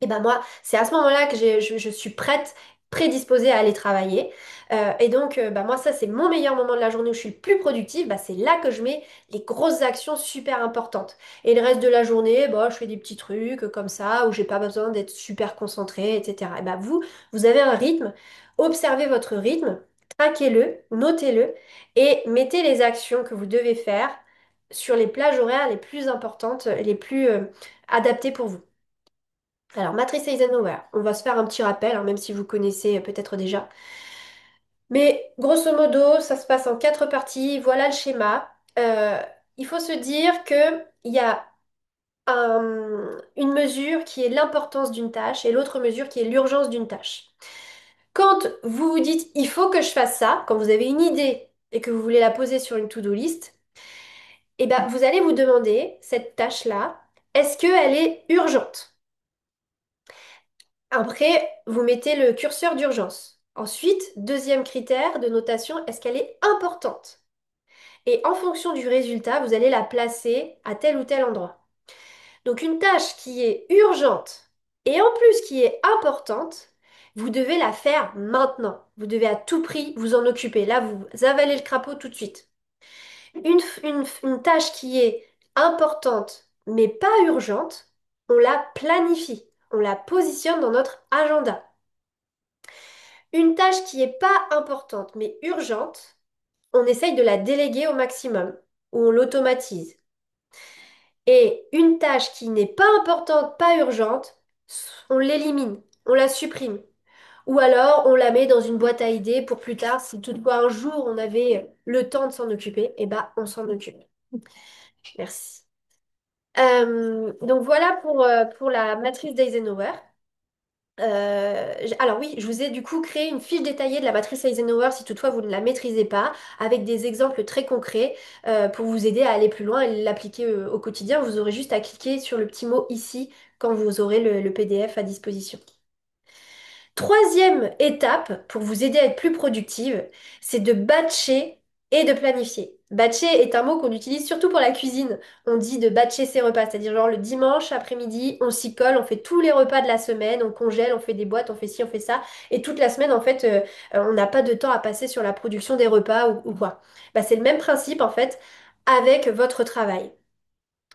Speaker 1: Et ben moi, c'est à ce moment-là que je suis prête, prédisposée à aller travailler. Et donc, bah moi, ça, c'est mon meilleur moment de la journée où je suis le plus productive. Bah, c'est là que je mets les grosses actions super importantes. Et le reste de la journée, bah, je fais des petits trucs comme ça, où j'ai pas besoin d'être super concentrée, etc. Et bah, vous avez un rythme. Observez votre rythme, traquez-le, notez-le et mettez les actions que vous devez faire sur les plages horaires les plus importantes, les plus adaptées pour vous. Alors, matrice Eisenhower, on va se faire un petit rappel, hein, même si vous connaissez peut-être déjà. Mais grosso modo, ça se passe en 4 parties. Voilà le schéma. Euh, il faut se dire qu'il y a une mesure qui est l'importance d'une tâche et l'autre mesure qui est l'urgence d'une tâche. Quand vous vous dites il faut que je fasse ça, quand vous avez une idée et que vous voulez la poser sur une to-do list, eh ben, vous allez vous demander, cette tâche-là, est-ce qu'elle est urgente? Après, vous mettez le curseur d'urgence. Ensuite, deuxième critère de notation, est-ce qu'elle est importante? Et en fonction du résultat, vous allez la placer à tel ou tel endroit. Donc une tâche qui est urgente et en plus qui est importante, vous devez la faire maintenant. Vous devez à tout prix vous en occuper. Là, vous avalez le crapaud tout de suite. Une tâche qui est importante mais pas urgente, on la planifie. On la positionne dans notre agenda. Une tâche qui n'est pas importante mais urgente, on essaye de la déléguer au maximum ou on l'automatise. Et une tâche qui n'est pas importante, pas urgente, on l'élimine, on la supprime. Ou alors on la met dans une boîte à idées pour plus tard, si toutefois un jour on avait le temps de s'en occuper, et bah on s'en occupe. Merci. Donc voilà pour la matrice d'Eisenhower. Alors oui, je vous ai du coup créé une fiche détaillée de la matrice Eisenhower si toutefois vous ne la maîtrisez pas, avec des exemples très concrets pour vous aider à aller plus loin et l'appliquer au quotidien. Vous aurez juste à cliquer sur le petit mot ici quand vous aurez le PDF à disposition. Troisième étape pour vous aider à être plus productive, c'est de batcher et de planifier. Batcher est un mot qu'on utilise surtout pour la cuisine. On dit de batcher ses repas, c'est-à-dire genre le dimanche après-midi, on s'y colle, on fait tous les repas de la semaine, on congèle, on fait des boîtes, on fait ci, on fait ça, et toute la semaine en fait, on n'a pas de temps à passer sur la production des repas ou quoi. Bah, c'est le même principe en fait avec votre travail.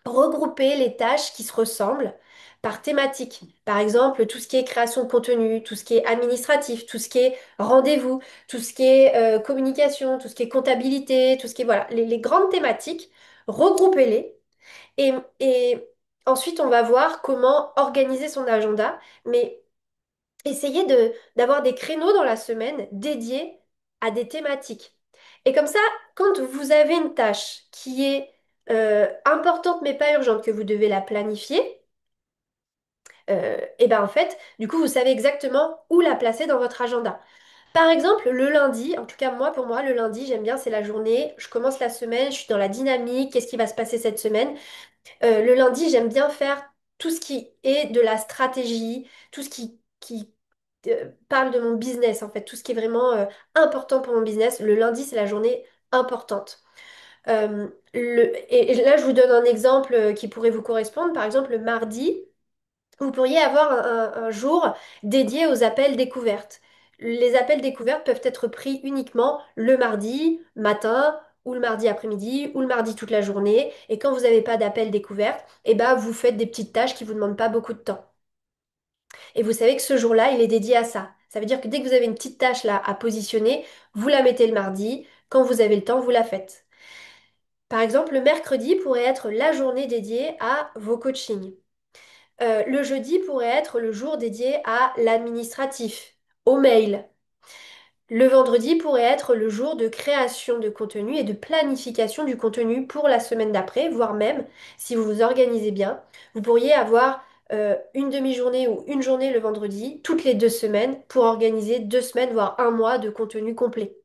Speaker 1: Regrouper les tâches qui se ressemblent par thématique. Par exemple, tout ce qui est création de contenu, tout ce qui est administratif, tout ce qui est rendez-vous, tout ce qui est communication, tout ce qui est comptabilité, tout ce qui est voilà, les grandes thématiques, regroupez-les et ensuite on va voir comment organiser son agenda, mais essayez d'avoir des créneaux dans la semaine dédiés à des thématiques. Et comme ça, quand vous avez une tâche qui est importante mais pas urgente, que vous devez la planifier, et ben en fait, du coup, vous savez exactement où la placer dans votre agenda. Par exemple, le lundi, en tout cas moi, pour moi, le lundi, j'aime bien, c'est la journée, je commence la semaine, je suis dans la dynamique, qu'est-ce qui va se passer cette semaine? Le lundi, j'aime bien faire tout ce qui est de la stratégie, tout ce qui parle de mon business, en fait, tout ce qui est vraiment important pour mon business. Le lundi, c'est la journée importante. Et là, je vous donne un exemple qui pourrait vous correspondre. Par exemple, le mardi, vous pourriez avoir un jour dédié aux appels découvertes. Les appels découvertes peuvent être pris uniquement le mardi matin ou le mardi après-midi ou le mardi toute la journée. Et quand vous n'avez pas d'appel découverte, eh ben, vous faites des petites tâches qui ne vous demandent pas beaucoup de temps. Et vous savez que ce jour-là, il est dédié à ça. Ça veut dire que dès que vous avez une petite tâche là à positionner, vous la mettez le mardi. Quand vous avez le temps, vous la faites. Par exemple, le mercredi pourrait être la journée dédiée à vos coachings. Le jeudi pourrait être le jour dédié à l'administratif, au mail. Le vendredi pourrait être le jour de création de contenu et de planification du contenu pour la semaine d'après, voire même, si vous vous organisez bien, vous pourriez avoir une demi-journée ou une journée le vendredi, toutes les 2 semaines, pour organiser 2 semaines, voire un mois de contenu complet.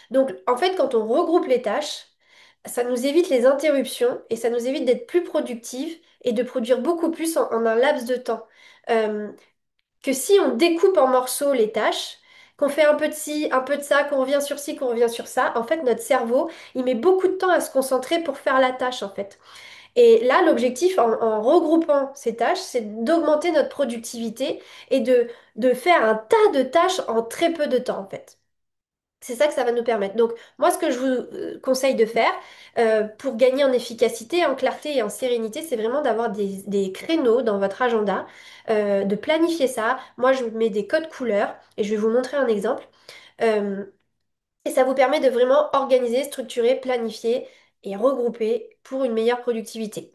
Speaker 1: Donc, en fait, quand on regroupe les tâches, ça nous évite les interruptions et ça nous évite d'être plus productifs et de produire beaucoup plus en un laps de temps. Euh, que si on découpe en morceaux les tâches, qu'on fait un peu de ci, un peu de ça, qu'on revient sur ci, qu'on revient sur ça, en fait, notre cerveau, il met beaucoup de temps à se concentrer pour faire la tâche, en fait. Et là, l'objectif, en regroupant ces tâches, c'est d'augmenter notre productivité et de faire un tas de tâches en très peu de temps, en fait. C'est ça que ça va nous permettre. Donc, moi, ce que je vous conseille de faire pour gagner en efficacité, en clarté et en sérénité, c'est vraiment d'avoir des créneaux dans votre agenda, de planifier ça. Moi, je mets des codes couleurs et je vais vous montrer un exemple. Euh, et ça vous permet de vraiment organiser, structurer, planifier et regrouper pour une meilleure productivité.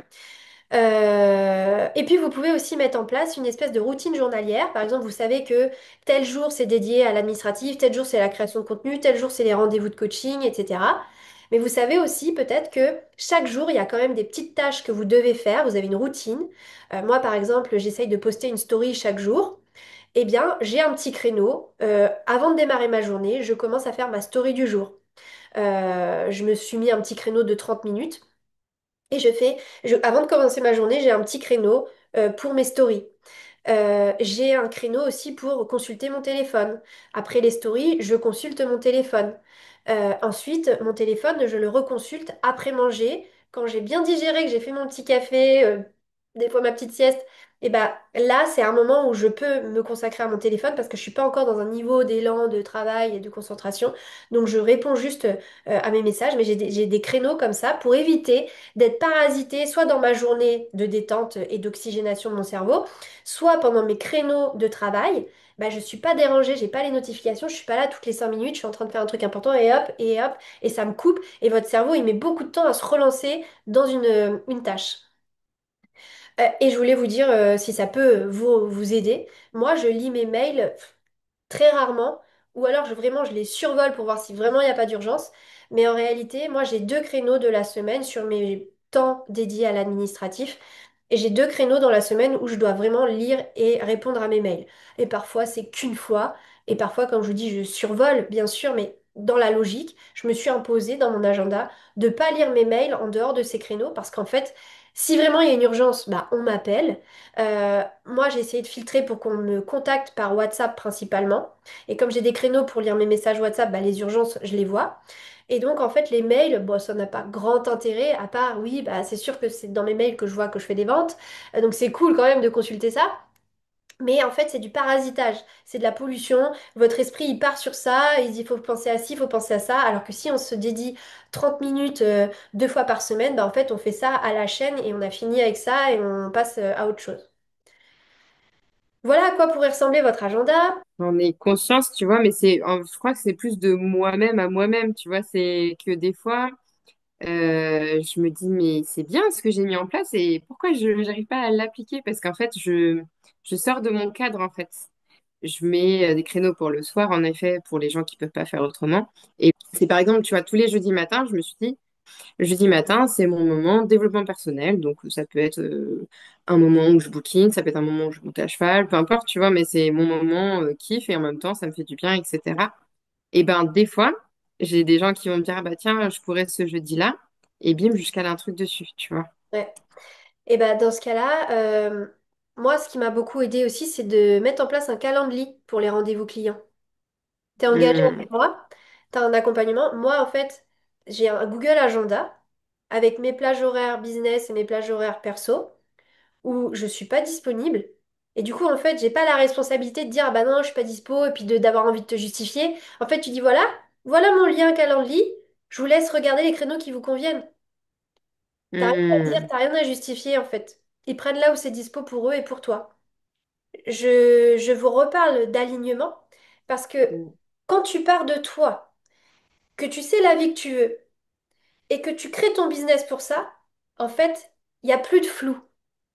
Speaker 1: Et puis vous pouvez aussi mettre en place une espèce de routine journalière. Par exemple, vous savez que tel jour c'est dédié à l'administratif, tel jour c'est la création de contenu, tel jour c'est les rendez-vous de coaching, etc. Mais vous savez aussi peut-être que chaque jour il y a quand même des petites tâches que vous devez faire. Vous avez une routine. Moi par exemple, j'essaye de poster une story chaque jour. Eh bien, j'ai un petit créneau. Avant de démarrer ma journée, je commence à faire ma story du jour. Je me suis mis un petit créneau de 30 minutes. Et avant de commencer ma journée, j'ai un petit créneau pour mes stories. J'ai un créneau aussi pour consulter mon téléphone. Après les stories, je consulte mon téléphone. Ensuite, mon téléphone, je le reconsulte après manger. Quand j'ai bien digéré, que j'ai fait mon petit café, des fois ma petite sieste, et ben là, c'est un moment où je peux me consacrer à mon téléphone parce que je suis pas encore dans un niveau d'élan, de travail et de concentration. Donc je réponds juste à mes messages, mais j'ai des créneaux comme ça pour éviter d'être parasité soit dans ma journée de détente et d'oxygénation de mon cerveau, soit pendant mes créneaux de travail, bah, je suis pas dérangée, j'ai pas les notifications, je suis pas là toutes les 5 minutes, je suis en train de faire un truc important et hop, et ça me coupe. Et votre cerveau, il met beaucoup de temps à se relancer dans une tâche. Et je voulais vous dire, si ça peut vous aider, moi je lis mes mails très rarement, ou alors vraiment je les survole pour voir si vraiment il n'y a pas d'urgence. Mais en réalité, moi j'ai 2 créneaux de la semaine sur mes temps dédiés à l'administratif. Et j'ai 2 créneaux dans la semaine où je dois vraiment lire et répondre à mes mails. Et parfois c'est qu'une fois. Et parfois, comme je vous dis, je survole, bien sûr, mais dans la logique, je me suis imposée dans mon agenda de pas lire mes mails en dehors de ces créneaux parce qu'en fait, si vraiment il y a une urgence, bah, on m'appelle. Moi, j'ai essayé de filtrer pour qu'on me contacte par WhatsApp principalement. Et comme j'ai des créneaux pour lire mes messages WhatsApp, bah, les urgences, je les vois. Et donc, en fait, les mails, bon, ça n'a pas grand intérêt, à part, oui, bah, c'est sûr que c'est dans mes mails que je vois que je fais des ventes. Donc, c'est cool quand même de consulter ça. Mais en fait, c'est du parasitage, c'est de la pollution. Votre esprit, il part sur ça, il dit, il faut penser à ci, il faut penser à ça. Alors que si on se dédie 30 minutes 2 fois par semaine, bah, en fait, on fait ça à la chaîne et on a fini avec ça et on passe à autre chose. Voilà à quoi pourrait ressembler votre agenda.
Speaker 2: J'en ai conscience, tu vois, mais je crois que c'est plus de moi-même à moi-même, tu vois, c'est que des fois, je me dis, mais c'est bien ce que j'ai mis en place et pourquoi je n'arrive pas à l'appliquer? Parce qu'en fait, je sors de mon cadre, en fait. Je mets des créneaux pour le soir, en effet, pour les gens qui peuvent pas faire autrement. Et c'est par exemple, tu vois, tous les jeudis matins, je me suis dit, jeudi matin, c'est mon moment développement personnel. Donc, ça peut être un moment où je bouquine, ça peut être un moment où je monte à cheval, peu importe, tu vois, mais c'est mon moment kiff et en même temps, ça me fait du bien, etc. Et ben, des fois, j'ai des gens qui vont me dire, ah bah tiens, je pourrais ce jeudi-là, et bim, jusqu'à un truc dessus, tu vois.
Speaker 1: Ouais. Et bah dans ce cas-là, moi, ce qui m'a beaucoup aidé aussi, c'est de mettre en place un calendrier pour les rendez-vous clients. Tu es engagé
Speaker 2: Hmm.
Speaker 1: avec moi, tu as un accompagnement. Moi, en fait, j'ai un Google Agenda avec mes plages horaires business et mes plages horaires perso où je suis pas disponible. Et du coup, en fait, j'ai pas la responsabilité de dire, ah bah non, je suis pas dispo, et puis d'avoir envie de te justifier. En fait, tu dis, voilà, voilà mon lien Calendly, je vous laisse regarder les créneaux qui vous conviennent. T'as rien à dire,
Speaker 2: Hmm.
Speaker 1: t'as rien à justifier, en fait. Ils prennent là où c'est dispo pour eux et pour toi. Je vous reparle d'alignement parce que quand tu pars de toi, que tu sais la vie que tu veux et que tu crées ton business pour ça, en fait, il n'y a plus de flou.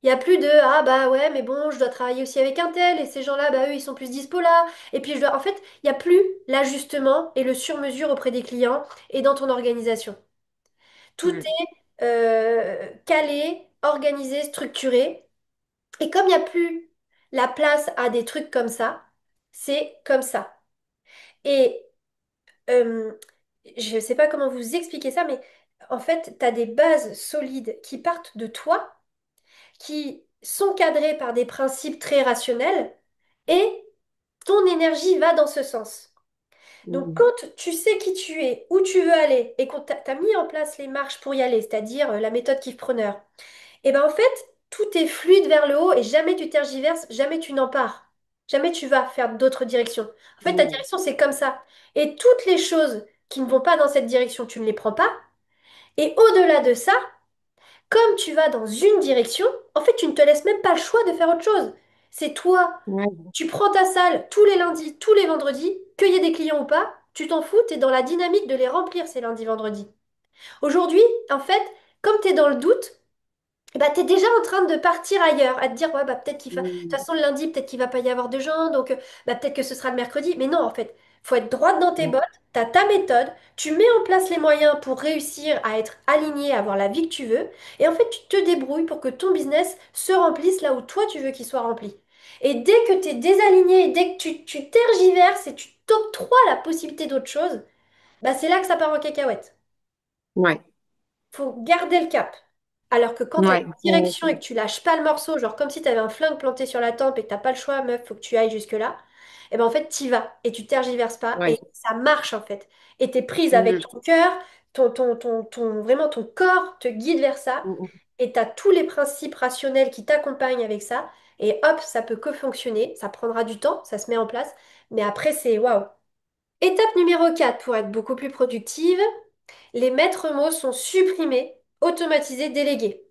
Speaker 1: Il n'y a plus de ah bah ouais, mais bon, je dois travailler aussi avec un tel et ces gens-là, bah eux, ils sont plus dispo là. Et puis je dois. En fait, il n'y a plus l'ajustement et le sur-mesure auprès des clients et dans ton organisation. Tout
Speaker 2: Hmm.
Speaker 1: est calé, organisé, structuré. Et comme il n'y a plus la place à des trucs comme ça, c'est comme ça. Et euh, je ne sais pas comment vous expliquer ça, mais en fait, tu as des bases solides qui partent de toi, qui sont cadrées par des principes très rationnels, et ton énergie va dans ce sens. Donc,
Speaker 2: Hmm.
Speaker 1: quand tu sais qui tu es, où tu veux aller, et qu'on t'a mis en place les marches pour y aller, c'est-à-dire la méthode Kifpreneur, et ben en fait, tout est fluide vers le haut et jamais tu tergiverses, jamais tu n'en pars. Jamais tu vas faire d'autres directions. En fait, ta
Speaker 2: Hmm.
Speaker 1: direction, c'est comme ça. Et toutes les choses qui ne vont pas dans cette direction, tu ne les prends pas. Et au-delà de ça, comme tu vas dans une direction, en fait, tu ne te laisses même pas le choix de faire autre chose. C'est toi.
Speaker 2: Ouais.
Speaker 1: Tu prends ta salle tous les lundis, tous les vendredis, qu'il y ait des clients ou pas, tu t'en fous, tu es dans la dynamique de les remplir ces lundis, vendredis. Aujourd'hui, en fait, comme tu es dans le doute, bah, tu es déjà en train de partir ailleurs, à te dire, ouais, bah, peut-être qu'il va. De toute
Speaker 2: Hmm.
Speaker 1: façon, le lundi, peut-être qu'il va pas y avoir de gens, donc bah, peut-être que ce sera le mercredi. Mais non, en fait, faut être droite dans tes
Speaker 2: Ouais.
Speaker 1: bottes, tu as ta méthode, tu mets en place les moyens pour réussir à être aligné, à avoir la vie que tu veux, et en fait, tu te débrouilles pour que ton business se remplisse là où toi, tu veux qu'il soit rempli. Et dès que tu es désaligné, dès que tu tergiverses et tu t'octroies la possibilité d'autre chose, bah, c'est là que ça part en cacahuète.
Speaker 2: Ouais.
Speaker 1: Faut garder le cap. Alors que quand tu as
Speaker 2: Ouais.
Speaker 1: une direction et que tu lâches pas le morceau, genre comme si tu avais un flingue planté sur la tempe et que t'as pas le choix, meuf, faut que tu ailles jusque-là, et ben en fait, t'y vas et tu tergiverses pas
Speaker 2: Ouais.
Speaker 1: et ça marche en fait. Et t'es prise avec
Speaker 2: Hmm.
Speaker 1: ton cœur, vraiment ton corps te guide vers ça
Speaker 2: Hmm.
Speaker 1: et t'as tous les principes rationnels qui t'accompagnent avec ça et hop, ça peut que fonctionner. Ça prendra du temps, ça se met en place, mais après, c'est waouh. Étape numéro 4 pour être beaucoup plus productive, les maîtres mots sont supprimés, automatisés, délégués.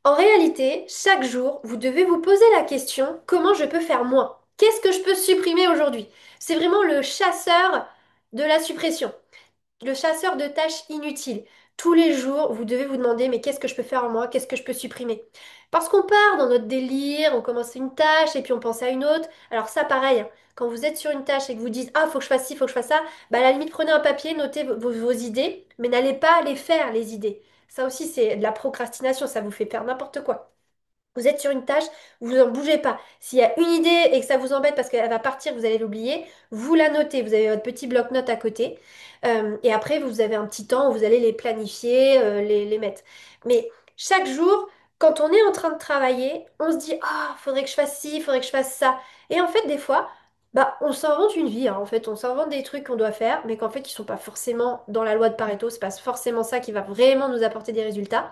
Speaker 1: En réalité, chaque jour, vous devez vous poser la question, comment je peux faire moins? Qu'est-ce que je peux supprimer aujourd'hui? C'est vraiment le chasseur de la suppression, le chasseur de tâches inutiles. Tous les jours, vous devez vous demander, mais qu'est-ce que je peux faire en moi? Qu'est-ce que je peux supprimer? Parce qu'on part dans notre délire, on commence une tâche et puis on pense à une autre. Alors ça, pareil, hein, quand vous êtes sur une tâche et que vous dites, ah, faut que je fasse ci, faut que je fasse ça, bah à la limite, prenez un papier, notez vos idées, mais n'allez pas les faire, les idées. Ça aussi, c'est de la procrastination, ça vous fait faire n'importe quoi. Vous êtes sur une tâche, vous n'en bougez pas. S'il y a une idée et que ça vous embête parce qu'elle va partir, vous allez l'oublier, vous la notez. Vous avez votre petit bloc-notes à côté. Et après, vous avez un petit temps où vous allez les planifier, les mettre. Mais chaque jour, quand on est en train de travailler, on se dit, ah, faudrait que je fasse ci, faudrait que je fasse ça. Et en fait, des fois, bah, on s'invente une vie, hein. En fait, on s'invente des trucs qu'on doit faire, mais qu'en fait, qui sont pas forcément dans la loi de Pareto. C'est pas forcément ça qui va vraiment nous apporter des résultats.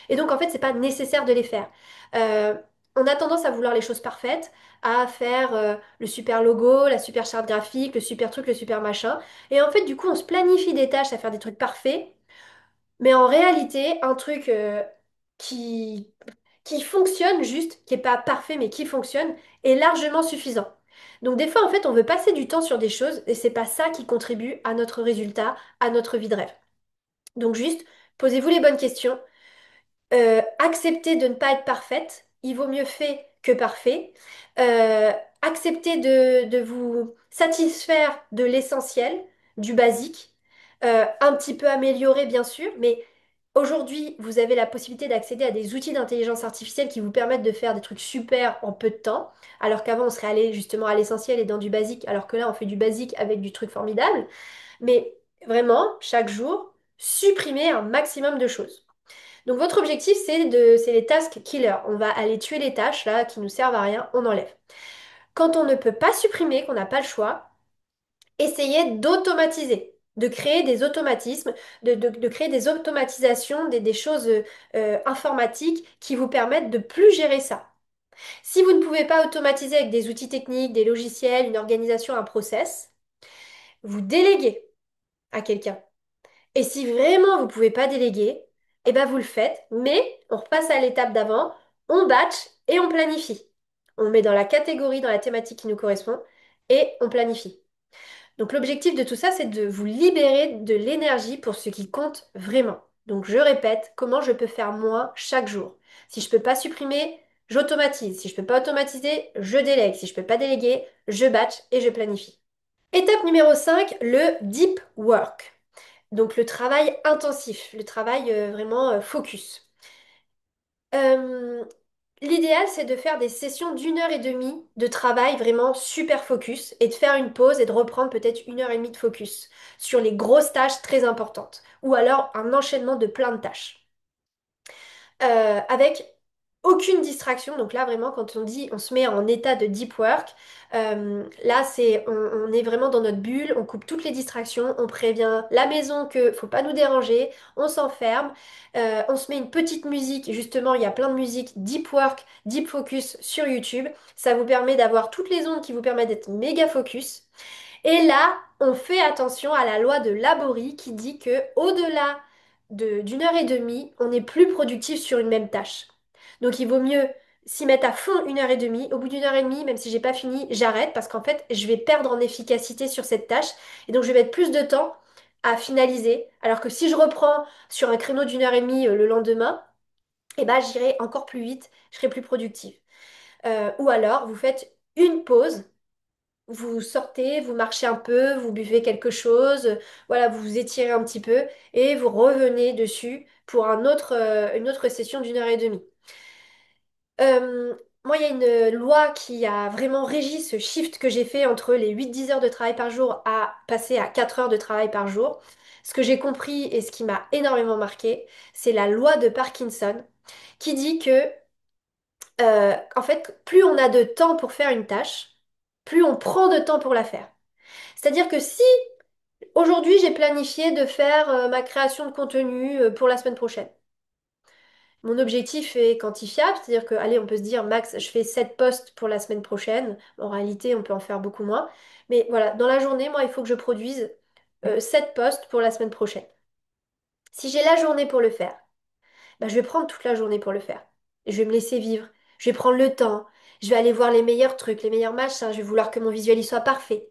Speaker 1: Et donc, en fait, c'est pas nécessaire de les faire. Euh, on a tendance à vouloir les choses parfaites, à faire le super logo, la super charte graphique, le super truc, le super machin. Et en fait, du coup, on se planifie des tâches à faire des trucs parfaits. Mais en réalité, un truc qui, qui fonctionne juste, qui n'est pas parfait, mais qui fonctionne, est largement suffisant. Donc, des fois, en fait, on veut passer du temps sur des choses et c'est pas ça qui contribue à notre résultat, à notre vie de rêve. Donc, juste, posez-vous les bonnes questions. Accepter de ne pas être parfaite, il vaut mieux fait que parfait. Accepter de vous satisfaire de l'essentiel, du basique, un petit peu amélioré bien sûr, mais aujourd'hui vous avez la possibilité d'accéder à des outils d'intelligence artificielle qui vous permettent de faire des trucs super en peu de temps, alors qu'avant on serait allé justement à l'essentiel et dans du basique, alors que là on fait du basique avec du truc formidable. Mais vraiment, chaque jour, supprimer un maximum de choses. Donc votre objectif, c'est les task killers. On va aller tuer les tâches là qui nous servent à rien, on enlève. Quand on ne peut pas supprimer, qu'on n'a pas le choix, essayez d'automatiser, de créer des automatismes, de créer des automatisations, des choses informatiques qui vous permettent de plus gérer ça. Si vous ne pouvez pas automatiser avec des outils techniques, des logiciels, une organisation, un process, vous déléguez à quelqu'un. Et si vraiment vous ne pouvez pas déléguer, eh ben vous le faites, mais on repasse à l'étape d'avant, on batch et on planifie. On met dans la catégorie, dans la thématique qui nous correspond et on planifie. Donc l'objectif de tout ça, c'est de vous libérer de l'énergie pour ce qui compte vraiment. Donc je répète, comment je peux faire moins chaque jour. Si je ne peux pas supprimer, j'automatise. Si je ne peux pas automatiser, je délègue. Si je ne peux pas déléguer, je batch et je planifie. Étape numéro 5, le deep work. Donc le travail intensif, le travail vraiment focus. Euh, L'idéal, c'est de faire des sessions d'1 heure et demie de travail vraiment super focus et de faire une pause et de reprendre peut-être 1 heure et demie de focus sur les grosses tâches très importantes ou alors un enchaînement de plein de tâches. Avec aucune distraction. Donc là, vraiment, quand on dit on se met en état de deep work, là, on est vraiment dans notre bulle, on coupe toutes les distractions, on prévient la maison que faut pas nous déranger, on s'enferme, on se met une petite musique. Justement, il y a plein de musiques deep work, deep focus sur YouTube. Ça vous permet d'avoir toutes les ondes qui vous permettent d'être méga focus. Et là, on fait attention à la loi de Laborie qui dit que au-delà d'1 heure et demie, on est plus productif sur une même tâche. Donc il vaut mieux s'y mettre à fond 1 heure et demie. Au bout d'1 heure et demie, même si j'ai pas fini, j'arrête parce qu'en fait, je vais perdre en efficacité sur cette tâche et donc je vais mettre plus de temps à finaliser. Alors que si je reprends sur un créneau d'1 heure et demie le lendemain, eh ben, j'irai encore plus vite, je serai plus productive. Ou alors, vous faites une pause, vous sortez, vous marchez un peu, vous buvez quelque chose, voilà, vous vous étirez un petit peu et vous revenez dessus pour une autre session d'1 heure et demie. Euh, Moi, il y a une loi qui a vraiment régi ce shift que j'ai fait entre les 8-10 heures de travail par jour à passer à 4 heures de travail par jour. Ce que j'ai compris et ce qui m'a énormément marqué, c'est la loi de Parkinson qui dit que, en fait, plus on a de temps pour faire une tâche, plus on prend de temps pour la faire. C'est-à-dire que si aujourd'hui j'ai planifié de faire ma création de contenu pour la semaine prochaine, mon objectif est quantifiable, c'est-à-dire que, allez, on peut se dire, max, je fais 7 posts pour la semaine prochaine. En réalité, on peut en faire beaucoup moins. Mais voilà, dans la journée, moi, il faut que je produise 7 posts pour la semaine prochaine. Si j'ai la journée pour le faire, bah, je vais prendre toute la journée pour le faire. Je vais me laisser vivre. Je vais prendre le temps. Je vais aller voir les meilleurs trucs, les meilleurs machins. Je vais vouloir que mon visuel il soit parfait.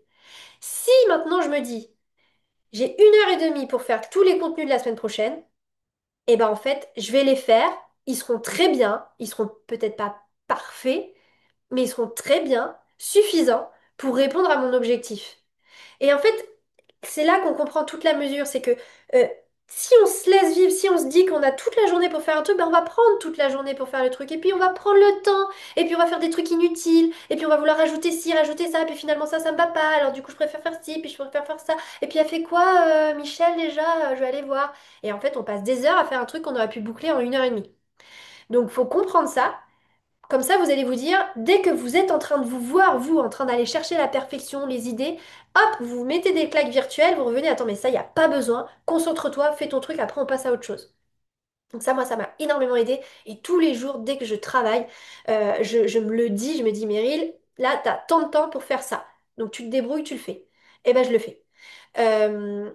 Speaker 1: Si maintenant je me dis, j'ai 1 heure et demie pour faire tous les contenus de la semaine prochaine, et ben en fait, je vais les faire. Ils seront très bien. Ils seront peut-être pas parfaits, mais ils seront très bien, suffisants pour répondre à mon objectif. Et en fait, c'est là qu'on comprend toute la mesure, c'est que euh, si on se laisse vivre, si on se dit qu'on a toute la journée pour faire un truc, ben on va prendre toute la journée pour faire le truc, et puis on va prendre le temps, et puis on va faire des trucs inutiles, et puis on va vouloir rajouter ci, rajouter ça, et puis finalement ça me va pas, alors du coup je préfère faire ci, puis je préfère faire ça, et puis elle fait quoi, Michel déjà? Je vais aller voir. Et en fait, on passe des heures à faire un truc qu'on aurait pu boucler en 1 heure et demie. Donc faut comprendre ça. Comme ça, vous allez vous dire, dès que vous êtes en train de vous voir, vous, en train d'aller chercher la perfection, les idées, hop, vous vous mettez des claques virtuelles, vous revenez, attends, mais ça, il n'y a pas besoin, concentre-toi, fais ton truc, après on passe à autre chose. Donc ça, moi, ça m'a énormément aidé. Et tous les jours, dès que je travaille, je me le dis, je me dis, Meryl, là, tu as tant de temps pour faire ça. Donc tu te débrouilles, tu le fais. Et ben, je le fais. Euh,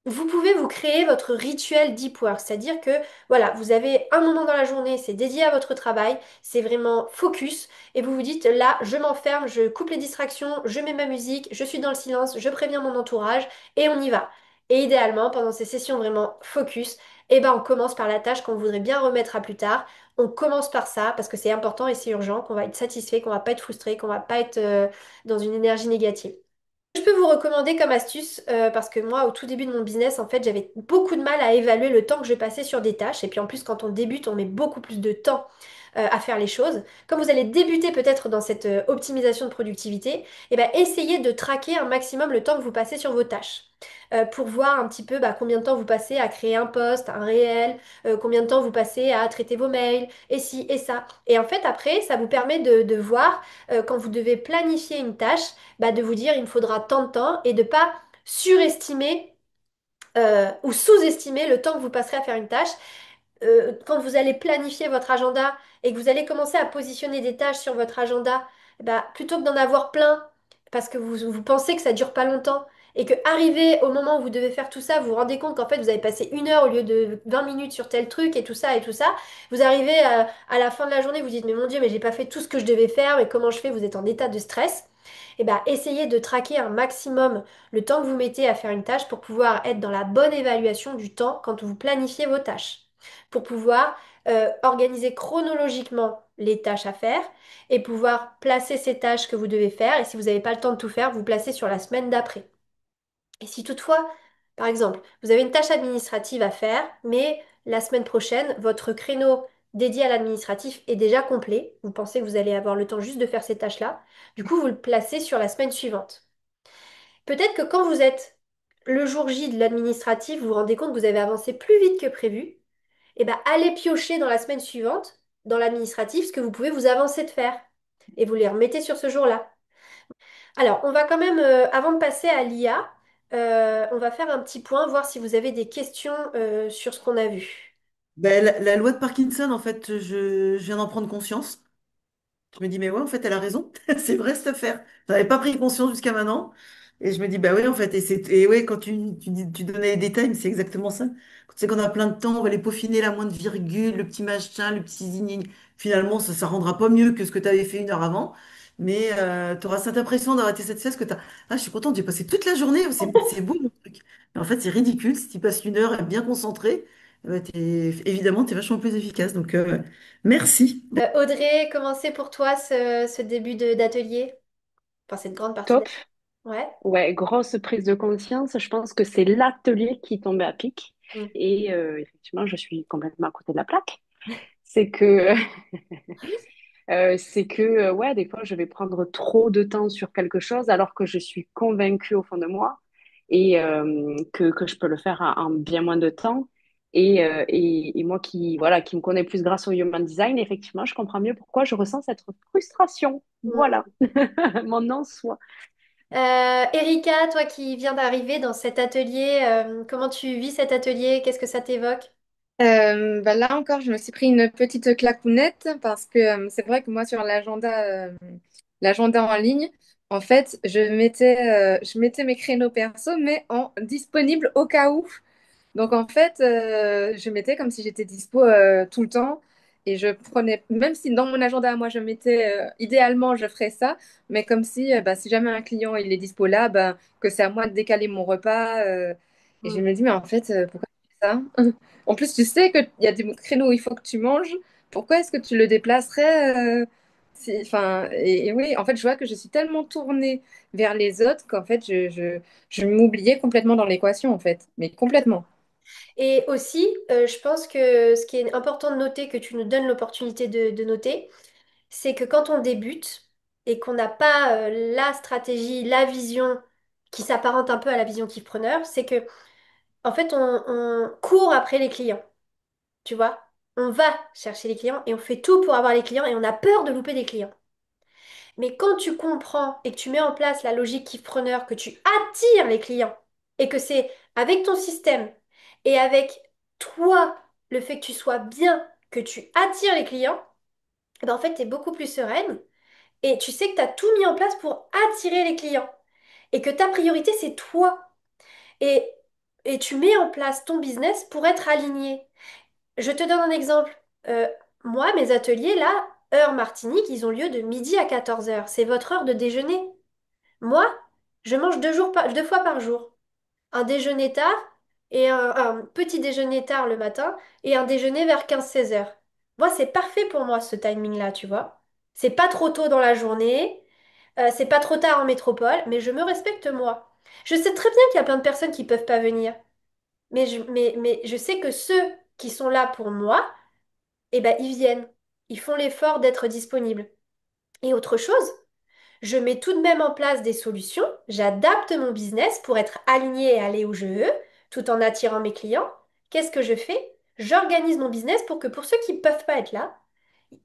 Speaker 1: Vous pouvez vous créer votre rituel deep work, c'est-à-dire que voilà, vous avez un moment dans la journée, c'est dédié à votre travail, c'est vraiment focus, et vous vous dites là, je m'enferme, je coupe les distractions, je mets ma musique, je suis dans le silence, je préviens mon entourage, et on y va. Et idéalement, pendant ces sessions vraiment focus, eh ben on commence par la tâche qu'on voudrait bien remettre à plus tard. On commence par ça parce que c'est important et c'est urgent, qu'on va être satisfait, qu'on va pas être frustré, qu'on va pas être dans une énergie négative. Je peux vous recommander comme astuce, parce que moi, au tout début de mon business, en fait, j'avais beaucoup de mal à évaluer le temps que je passais sur des tâches. Et puis en plus, quand on débute, on met beaucoup plus de temps à faire les choses, quand vous allez débuter peut-être dans cette optimisation de productivité, eh ben, essayez de traquer un maximum le temps que vous passez sur vos tâches. Pour voir un petit peu bah, combien de temps vous passez à créer un post, un réel, combien de temps vous passez à traiter vos mails, et ci et ça. Et en fait, après, ça vous permet de voir, quand vous devez planifier une tâche, bah, de vous dire il me faudra tant de temps et de pas surestimer ou sous-estimer le temps que vous passerez à faire une tâche. Quand vous allez planifier votre agenda et que vous allez commencer à positionner des tâches sur votre agenda, bah, plutôt que d'en avoir plein, parce que vous pensez que ça dure pas longtemps, et que arrivé au moment où vous devez faire tout ça, vous vous rendez compte qu'en fait vous avez passé 1 heure au lieu de 20 minutes sur tel truc et tout ça, vous arrivez à la fin de la journée, vous dites mais mon Dieu, mais j'ai pas fait tout ce que je devais faire, mais comment je fais? Vous êtes en état de stress. Et bah, essayez de traquer un maximum le temps que vous mettez à faire une tâche pour pouvoir être dans la bonne évaluation du temps quand vous planifiez vos tâches pour pouvoir organiser chronologiquement les tâches à faire et pouvoir placer ces tâches que vous devez faire. Et si vous n'avez pas le temps de tout faire, vous placez sur la semaine d'après. Et si toutefois, par exemple, vous avez une tâche administrative à faire, mais la semaine prochaine, votre créneau dédié à l'administratif est déjà complet, vous pensez que vous allez avoir le temps juste de faire ces tâches-là, du coup, vous le placez sur la semaine suivante. Peut-être que quand vous êtes le jour J de l'administratif, vous vous rendez compte que vous avez avancé plus vite que prévu, et ben allez piocher dans la semaine suivante, dans l'administratif, ce que vous pouvez vous avancer de faire. Et vous les remettez sur ce jour-là. Alors, on va quand même, avant de passer à l'IA, on va faire un petit point, voir si vous avez des questions sur ce qu'on a vu.
Speaker 3: Ben, la loi de Parkinson, en fait, je viens d'en prendre conscience. Je me dis, mais ouais, en fait, elle a raison. C'est vrai cette affaire. J'en avais pas pris conscience jusqu'à maintenant. Et je me dis, bah oui, en fait, et ouais, quand tu donnais les détails, mais c'est exactement ça. Quand tu sais qu'on a plein de temps, on va les peaufiner, la moindre virgule, le petit machin, le petit zigning. Finalement, ça rendra pas mieux que ce que tu avais fait 1 heure avant. Mais tu auras cette impression d'avoir été satisfait parce que ah, je suis contente, j'ai passé toute la journée, c'est beau mon truc. Mais en fait, c'est ridicule. Si tu passes 1 heure bien concentré, évidemment, tu es vachement plus efficace. Donc, merci.
Speaker 1: Audrey, comment c'est pour toi ce début d'atelier? Enfin, cette grande partie
Speaker 4: Top.
Speaker 1: d'atelier. Ouais.
Speaker 4: Ouais, grosse prise de conscience. Je pense que c'est l'atelier qui tombait à pic.
Speaker 1: Mm.
Speaker 4: Et effectivement, je suis complètement à côté de la plaque. C'est que, ouais, des fois, je vais prendre trop de temps sur quelque chose alors que je suis convaincue au fond de moi et que je peux le faire en bien moins de temps. Et moi voilà, qui me connais plus grâce au Human Design, effectivement, je comprends mieux pourquoi je ressens cette frustration.
Speaker 1: Mm.
Speaker 4: Voilà, mon nom soit.
Speaker 1: Erika, toi qui viens d'arriver dans cet atelier, comment tu vis cet atelier? Qu'est-ce que ça t'évoque?
Speaker 2: Bah là encore, je me suis pris une petite claquounette parce que c'est vrai que moi sur l'agenda en ligne, en fait, je mettais mes créneaux perso, mais en disponible au cas où. Donc en fait, je mettais comme si j'étais dispo tout le temps et je prenais, même si dans mon agenda à moi je mettais, idéalement je ferais ça, mais comme si, bah, si jamais un client il est dispo là, bah, que c'est à moi de décaler mon repas. Et je
Speaker 1: Mm.
Speaker 2: me dis, mais en fait, pourquoi tu fais ça? En plus, tu sais qu'il y a des créneaux où il faut que tu manges. Pourquoi est-ce que tu le déplacerais? Enfin, et oui, en fait, je vois que je suis tellement tournée vers les autres qu'en fait, je m'oubliais complètement dans l'équation, en fait. Mais complètement.
Speaker 1: Et aussi, je pense que ce qui est important de noter, que tu nous donnes l'opportunité de noter, c'est que quand on débute et qu'on n'a pas la stratégie, la vision qui s'apparente un peu à la vision kiffpreneur, c'est que en fait on court après les clients, tu vois. On va chercher les clients et on fait tout pour avoir les clients et on a peur de louper des clients. Mais quand tu comprends et que tu mets en place la logique kiffpreneur, que tu attires les clients et que c'est avec ton système et avec toi, le fait que tu sois bien, que tu attires les clients, eh ben en fait, tu es beaucoup plus sereine et tu sais que tu as tout mis en place pour attirer les clients et que ta priorité, c'est toi. Et, et tu mets en place ton business pour être aligné. Je te donne un exemple. Euh, Moi, mes ateliers, là, heure Martinique, ils ont lieu de midi à 14 heures. C'est votre heure de déjeuner. Moi, je mange 2 fois par jour. Un déjeuner tard et un petit déjeuner tard le matin et un déjeuner vers 15 16 heures. Moi, c'est parfait pour moi, ce timing-là, tu vois. C'est pas trop tôt dans la journée. C'est pas trop tard en métropole, mais je me respecte moi. Je sais très bien qu'il y a plein de personnes qui peuvent pas venir, mais je sais que ceux qui sont là pour moi, eh ben, ils viennent. Ils font l'effort d'être disponibles. Et autre chose, je mets tout de même en place des solutions, j'adapte mon business pour être aligné et aller où je veux, tout en attirant mes clients. Qu'est-ce que je fais? J'organise mon business pour que pour ceux qui ne peuvent pas être là,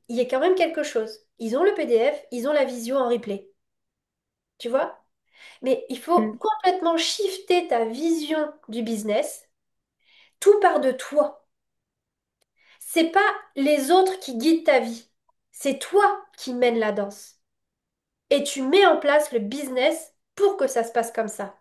Speaker 1: il y ait quand même quelque chose. Ils ont le PDF, ils ont la visio en replay. Tu vois? Mais il faut
Speaker 2: Mm.
Speaker 1: complètement shifter ta vision du business. Tout part de toi. C'est pas les autres qui guident ta vie. C'est toi qui mènes la danse. Et tu mets en place le business pour que ça se passe comme ça.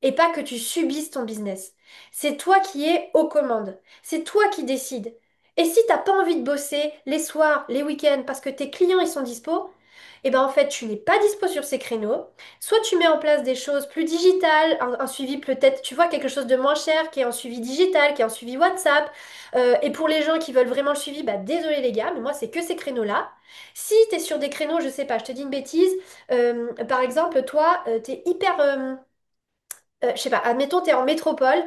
Speaker 1: Et pas que tu subisses ton business. C'est toi qui es aux commandes. C'est toi qui décides. Et si t'as pas envie de bosser les soirs, les week-ends, parce que tes clients ils sont dispo, eh ben en fait tu n'es pas dispo sur ces créneaux. Soit tu mets en place des choses plus digitales, un suivi peut-être, tu vois, quelque chose de moins cher, qui est en suivi digital, qui est en suivi WhatsApp. Et pour les gens qui veulent vraiment le suivi, bah désolé les gars, mais moi c'est que ces créneaux-là. Si t'es sur des créneaux, je sais pas, je te dis une bêtise, par exemple, toi, t'es hyper je sais pas, admettons, t'es en métropole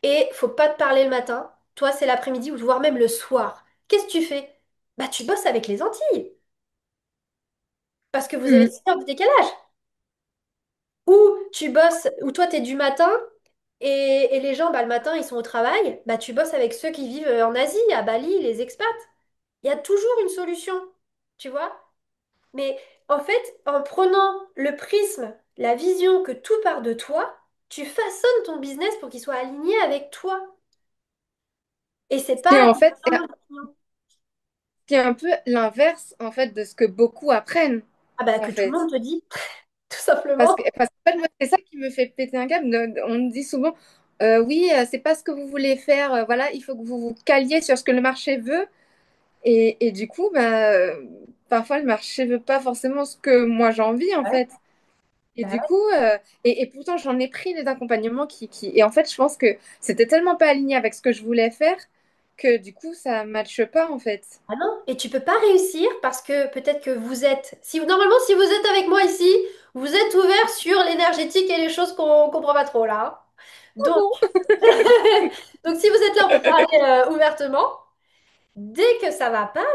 Speaker 1: et faut pas te parler le matin. Toi, c'est l'après-midi ou voire même le soir. Qu'est-ce que tu fais? Bah, tu bosses avec les Antilles parce que vous avez
Speaker 2: Mm.
Speaker 1: 6 heures de décalage. Ou tu bosses, ou toi, t'es du matin et les gens, bah, le matin, ils sont au travail. Bah, tu bosses avec ceux qui vivent en Asie, à Bali, les expats. Il y a toujours une solution, tu vois? Mais en fait, en prenant le prisme, la vision que tout part de toi, tu façonnes ton business pour qu'il soit aligné avec toi. Et c'est
Speaker 2: Et
Speaker 1: pas
Speaker 2: en fait,
Speaker 1: non.
Speaker 2: c'est un peu l'inverse en fait de ce que beaucoup apprennent
Speaker 1: Ah bah
Speaker 2: en
Speaker 1: que tout le
Speaker 2: fait.
Speaker 1: monde te dit, tout simplement.
Speaker 2: Parce qu'en fait, moi, c'est ça qui me fait péter un câble. On me dit souvent, oui, c'est pas ce que vous voulez faire. Voilà, il faut que vous vous caliez sur ce que le marché veut. Et du coup, bah, parfois, le marché veut pas forcément ce que moi j'ai envie en
Speaker 1: Ouais,
Speaker 2: fait. Et
Speaker 1: bah
Speaker 2: du
Speaker 1: ouais.
Speaker 2: coup, et pourtant, j'en ai pris des accompagnements Et en fait, je pense que c'était tellement pas aligné avec ce que je voulais faire que du coup, ça matche pas en fait.
Speaker 1: Ah non, et tu peux pas réussir parce que peut-être que vous êtes, si normalement si vous êtes avec moi ici, vous êtes ouvert sur l'énergétique et les choses qu'on comprend pas trop là, hein.
Speaker 2: Oh
Speaker 1: Donc,
Speaker 2: non!
Speaker 1: donc si vous êtes là, on peut parler ouvertement. Dès que ça va pas,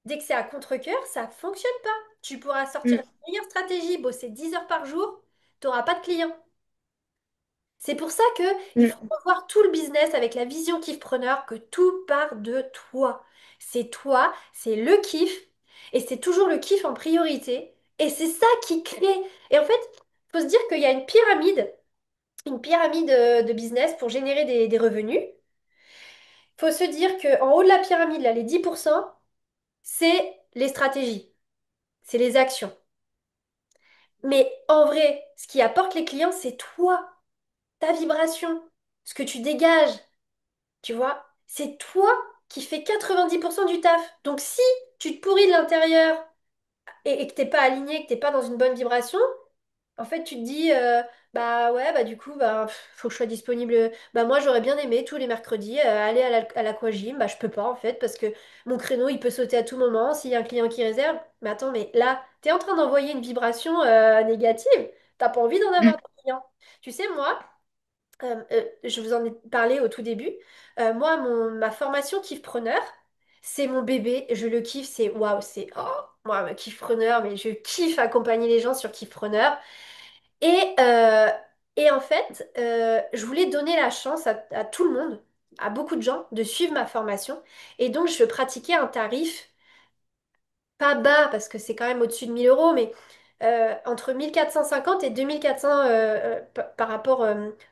Speaker 1: dès que c'est à contre-cœur, ça fonctionne pas. Tu pourras sortir
Speaker 2: Mm,
Speaker 1: la meilleure stratégie, bosser 10 heures par jour, tu n'auras pas de clients. C'est pour ça que il faut
Speaker 2: mm.
Speaker 1: revoir tout le business avec la vision kiffpreneur, que tout part de toi, c'est le kiff, et c'est toujours le kiff en priorité, et c'est ça qui crée. Et en fait, faut se dire qu'il y a une pyramide de business pour générer des revenus. Faut se dire qu'en haut de la pyramide, là, les 10%, c'est les stratégies, c'est les actions. Mais en vrai, ce qui apporte les clients, c'est toi, ta vibration, ce que tu dégages. Tu vois, c'est toi qui fais 90% du taf. Donc si tu te pourris de l'intérieur et que t'es pas aligné, que t'es pas dans une bonne vibration, en fait tu te dis bah ouais bah du coup bah faut que je sois disponible. Bah moi j'aurais bien aimé tous les mercredis aller à l'aquagym. Bah je peux pas en fait parce que mon créneau il peut sauter à tout moment s'il y a un client qui réserve. Mais attends mais là t'es en train d'envoyer une vibration négative. T'as pas envie d'en avoir
Speaker 2: Mm.
Speaker 1: des clients. Tu sais moi. Je vous en ai parlé au tout début. Moi, ma formation kiffpreneur, c'est mon bébé. Je le kiffe. C'est waouh, c'est oh, moi, ma kiffpreneur, mais je kiffe accompagner les gens sur kiffpreneur. Et, euh, et en fait, je voulais donner la chance à tout le monde, à beaucoup de gens, de suivre ma formation. Et donc, je pratiquais un tarif pas bas, parce que c'est quand même au-dessus de 1 000 euros, mais entre 1 450 et 2 400 par rapport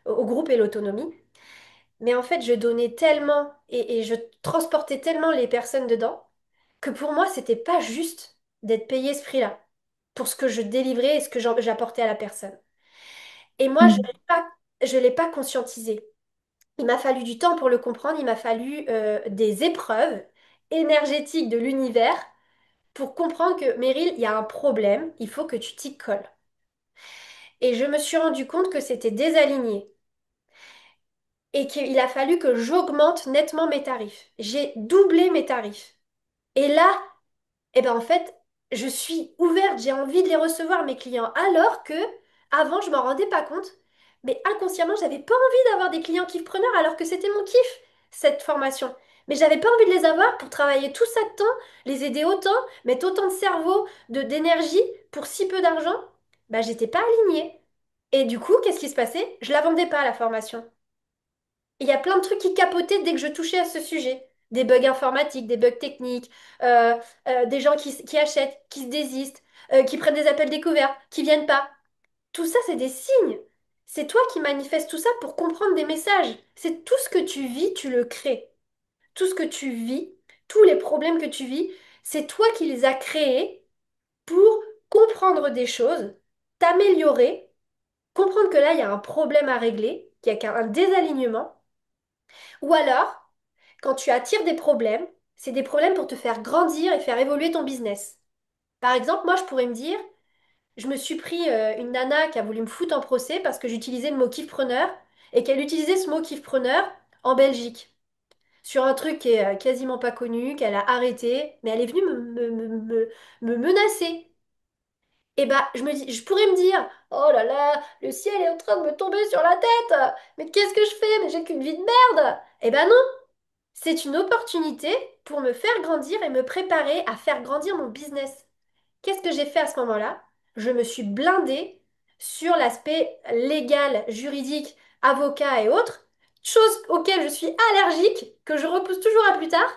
Speaker 1: au groupe et l'autonomie. Mais en fait, je donnais tellement et je transportais tellement les personnes dedans que pour moi, c'était pas juste d'être payé ce prix-là pour ce que je délivrais et ce que j'apportais à la personne. Et moi,
Speaker 2: Mm.
Speaker 1: je l'ai pas conscientisé. Il m'a fallu du temps pour le comprendre, il m'a fallu des épreuves énergétiques de l'univers pour comprendre que Meryl, il y a un problème, il faut que tu t'y colles. Et je me suis rendu compte que c'était désaligné et qu'il a fallu que j'augmente nettement mes tarifs. J'ai doublé mes tarifs. Et là, eh ben en fait, je suis ouverte, j'ai envie de les recevoir, mes clients, alors que avant, je m'en rendais pas compte. Mais inconsciemment, j'avais pas envie d'avoir des clients kiffpreneurs alors que c'était mon kiff, cette formation. Mais j'avais pas envie de les avoir pour travailler tout ça de temps, les aider autant, mettre autant de cerveau, d'énergie pour si peu d'argent. Bah, j'étais pas alignée. Et du coup, qu'est-ce qui se passait? Je la vendais pas, la formation. Il y a plein de trucs qui capotaient dès que je touchais à ce sujet. Des bugs informatiques, des bugs techniques, euh, des gens qui achètent, qui se désistent, qui prennent des appels découverts, qui viennent pas. Tout ça, c'est des signes. C'est toi qui manifestes tout ça pour comprendre des messages. C'est tout ce que tu vis, tu le crées. Tout ce que tu vis, tous les problèmes que tu vis, c'est toi qui les as créés pour comprendre des choses, t'améliorer, comprendre que là, il y a un problème à régler, qu'il y a un désalignement. Ou alors, quand tu attires des problèmes, c'est des problèmes pour te faire grandir et faire évoluer ton business. Par exemple, moi, je pourrais me dire, je me suis pris une nana qui a voulu me foutre en procès parce que j'utilisais le mot kiffpreneur et qu'elle utilisait ce mot kiffpreneur en Belgique sur un truc qui est quasiment pas connu, qu'elle a arrêté, mais elle est venue me menacer. Et bah, je pourrais me dire, oh là là, le ciel est en train de me tomber sur la tête, mais qu'est-ce que je fais? Mais j'ai qu'une vie de merde! Eh ben non! C'est une opportunité pour me faire grandir et me préparer à faire grandir mon business. Qu'est-ce que j'ai fait à ce moment-là? Je me suis blindée sur l'aspect légal, juridique, avocat et autres, choses auxquelles je suis allergique, que je repousse toujours à plus tard.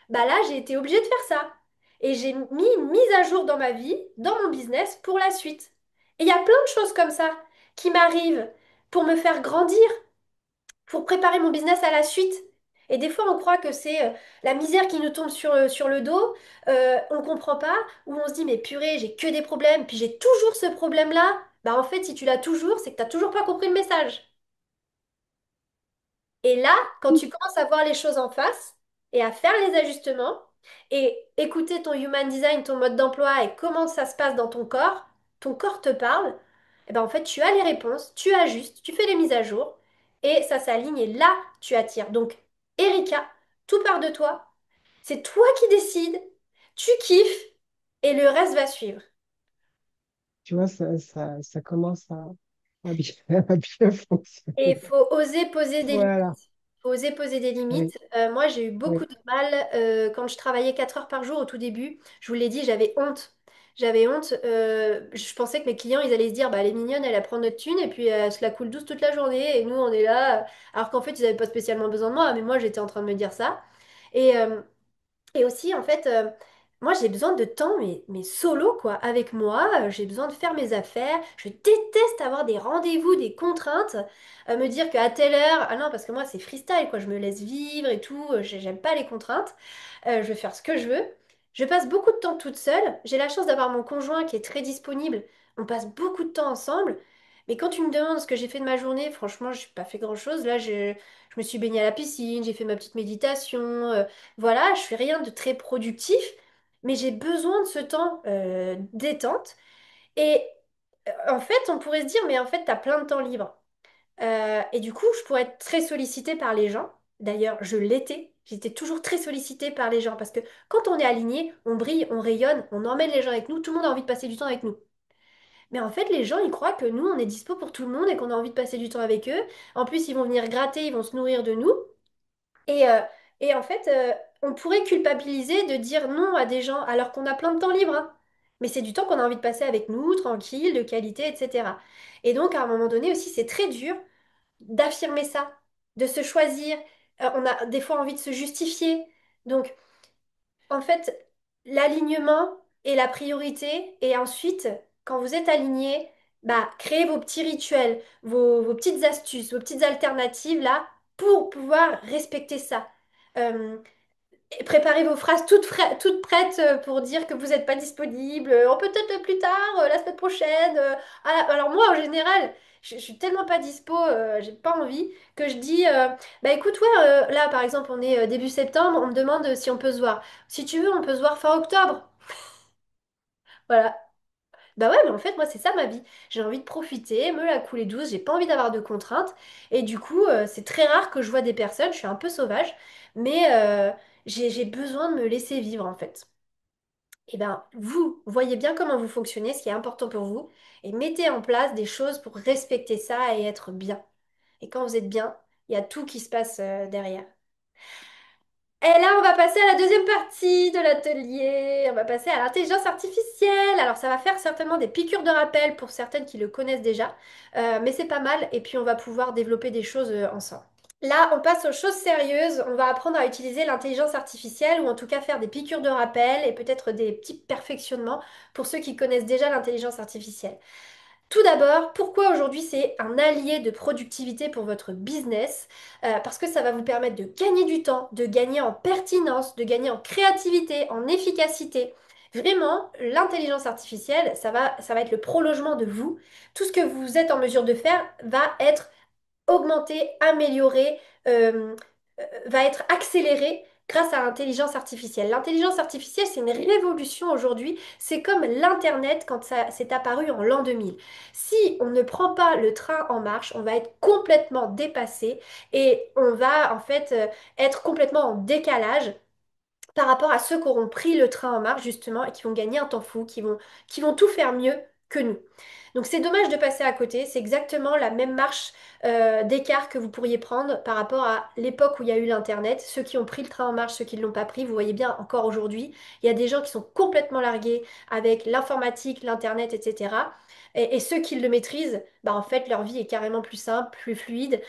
Speaker 1: Bah là, j'ai été obligée de faire ça. Et j'ai mis une mise à jour dans ma vie, dans mon business pour la suite. Et il y a plein de choses comme ça qui m'arrivent pour me faire grandir, pour préparer mon business à la suite. Et des fois, on croit que c'est la misère qui nous tombe sur le dos, on comprend pas, ou on se dit, mais purée, j'ai que des problèmes, puis j'ai toujours ce problème-là. Bah en fait, si tu l'as toujours, c'est que t'as toujours pas compris le message. Et là, quand tu commences à voir les choses en face et à faire les ajustements et écouter ton human design, ton mode d'emploi et comment ça se passe dans ton corps te parle, et ben en fait, tu as les réponses, tu ajustes, tu fais les mises à jour et ça s'aligne et là, tu attires. Donc, Erika, tout part de toi. C'est toi qui décides, tu kiffes et le reste va suivre.
Speaker 5: Tu vois, ça commence à bien, à bien
Speaker 1: Et il
Speaker 5: fonctionner.
Speaker 1: faut oser poser des limites.
Speaker 5: Voilà.
Speaker 1: Faut oser poser des
Speaker 5: Oui,
Speaker 1: limites. Moi, j'ai eu beaucoup
Speaker 5: oui.
Speaker 1: de mal quand je travaillais 4 heures par jour au tout début. Je vous l'ai dit, j'avais honte. J'avais honte. Je pensais que mes clients, ils allaient se dire, bah, elle est mignonne, elle prend notre thune et puis elle se la coule douce toute la journée. Et nous, on est là. Alors qu'en fait, ils n'avaient pas spécialement besoin de moi, mais moi, j'étais en train de me dire ça. Et, et aussi, en fait, moi, j'ai besoin de temps, mais solo, quoi, avec moi. J'ai besoin de faire mes affaires. Je déteste avoir des rendez-vous, des contraintes. Me dire qu'à telle heure, ah non, parce que moi, c'est freestyle, quoi. Je me laisse vivre et tout. J'aime pas les contraintes. Je vais faire ce que je veux. Je passe beaucoup de temps toute seule. J'ai la chance d'avoir mon conjoint qui est très disponible. On passe beaucoup de temps ensemble. Mais quand tu me demandes ce que j'ai fait de ma journée, franchement, je n'ai pas fait grand-chose. Là, je me suis baignée à la piscine, j'ai fait ma petite méditation. Voilà, je fais rien de très productif, mais j'ai besoin de ce temps détente. Et en fait, on pourrait se dire, mais en fait, tu as plein de temps libre. Et du coup, je pourrais être très sollicitée par les gens. D'ailleurs, je l'étais. J'étais toujours très sollicitée par les gens parce que quand on est aligné, on brille, on rayonne, on emmène les gens avec nous, tout le monde a envie de passer du temps avec nous. Mais en fait, les gens, ils croient que nous, on est dispo pour tout le monde et qu'on a envie de passer du temps avec eux. En plus, ils vont venir gratter, ils vont se nourrir de nous. Et, euh, et en fait, on pourrait culpabiliser de dire non à des gens alors qu'on a plein de temps libre, hein. Mais c'est du temps qu'on a envie de passer avec nous, tranquille, de qualité, etc. Et donc, à un moment donné aussi, c'est très dur d'affirmer ça, de se choisir. On a des fois envie de se justifier. Donc, en fait, l'alignement est la priorité. Et ensuite, quand vous êtes aligné, bah, créez vos petits rituels, vos petites astuces, vos petites alternatives là pour pouvoir respecter ça. Euh, et préparez vos phrases toutes prêtes pour dire que vous n'êtes pas disponible. On peut peut-être plus tard, la semaine prochaine. Ah, alors moi, en général, je suis tellement pas dispo, j'ai pas envie, que je dis, bah écoute, ouais, là par exemple, on est début septembre, on me demande si on peut se voir. Si tu veux, on peut se voir fin octobre. Voilà. Bah ouais, mais en fait, moi, c'est ça ma vie. J'ai envie de profiter, me la couler douce, j'ai pas envie d'avoir de contraintes. Et du coup, c'est très rare que je vois des personnes, je suis un peu sauvage, mais j'ai besoin de me laisser vivre en fait. Et ben, vous voyez bien comment vous fonctionnez, ce qui est important pour vous, et mettez en place des choses pour respecter ça et être bien. Et quand vous êtes bien, il y a tout qui se passe derrière. Et là, on va passer à la deuxième partie de l'atelier. On va passer à l'intelligence artificielle. Alors, ça va faire certainement des piqûres de rappel pour certaines qui le connaissent déjà, mais c'est pas mal. Et puis, on va pouvoir développer des choses ensemble. Là, on passe aux choses sérieuses. On va apprendre à utiliser l'intelligence artificielle ou en tout cas faire des piqûres de rappel et peut-être des petits perfectionnements pour ceux qui connaissent déjà l'intelligence artificielle. Tout d'abord, pourquoi aujourd'hui c'est un allié de productivité pour votre business? Parce que ça va vous permettre de gagner du temps, de gagner en pertinence, de gagner en créativité, en efficacité. Vraiment, l'intelligence artificielle, ça va être le prolongement de vous. Tout ce que vous êtes en mesure de faire va être augmenter, améliorer, va être accéléré grâce à l'intelligence artificielle. L'intelligence artificielle, c'est une révolution aujourd'hui. C'est comme l'Internet quand ça s'est apparu en l'an 2000. Si on ne prend pas le train en marche, on va être complètement dépassé et on va en fait être complètement en décalage par rapport à ceux qui auront pris le train en marche justement et qui vont gagner un temps fou, qui vont tout faire mieux que nous. Donc c'est dommage de passer à côté, c'est exactement la même marche d'écart que vous pourriez prendre par rapport à l'époque où il y a eu l'Internet. Ceux qui ont pris le train en marche, ceux qui ne l'ont pas pris, vous voyez bien encore aujourd'hui, il y a des gens qui sont complètement largués avec l'informatique, l'Internet, etc. Et ceux qui le maîtrisent, bah en fait leur vie est carrément plus simple, plus fluide,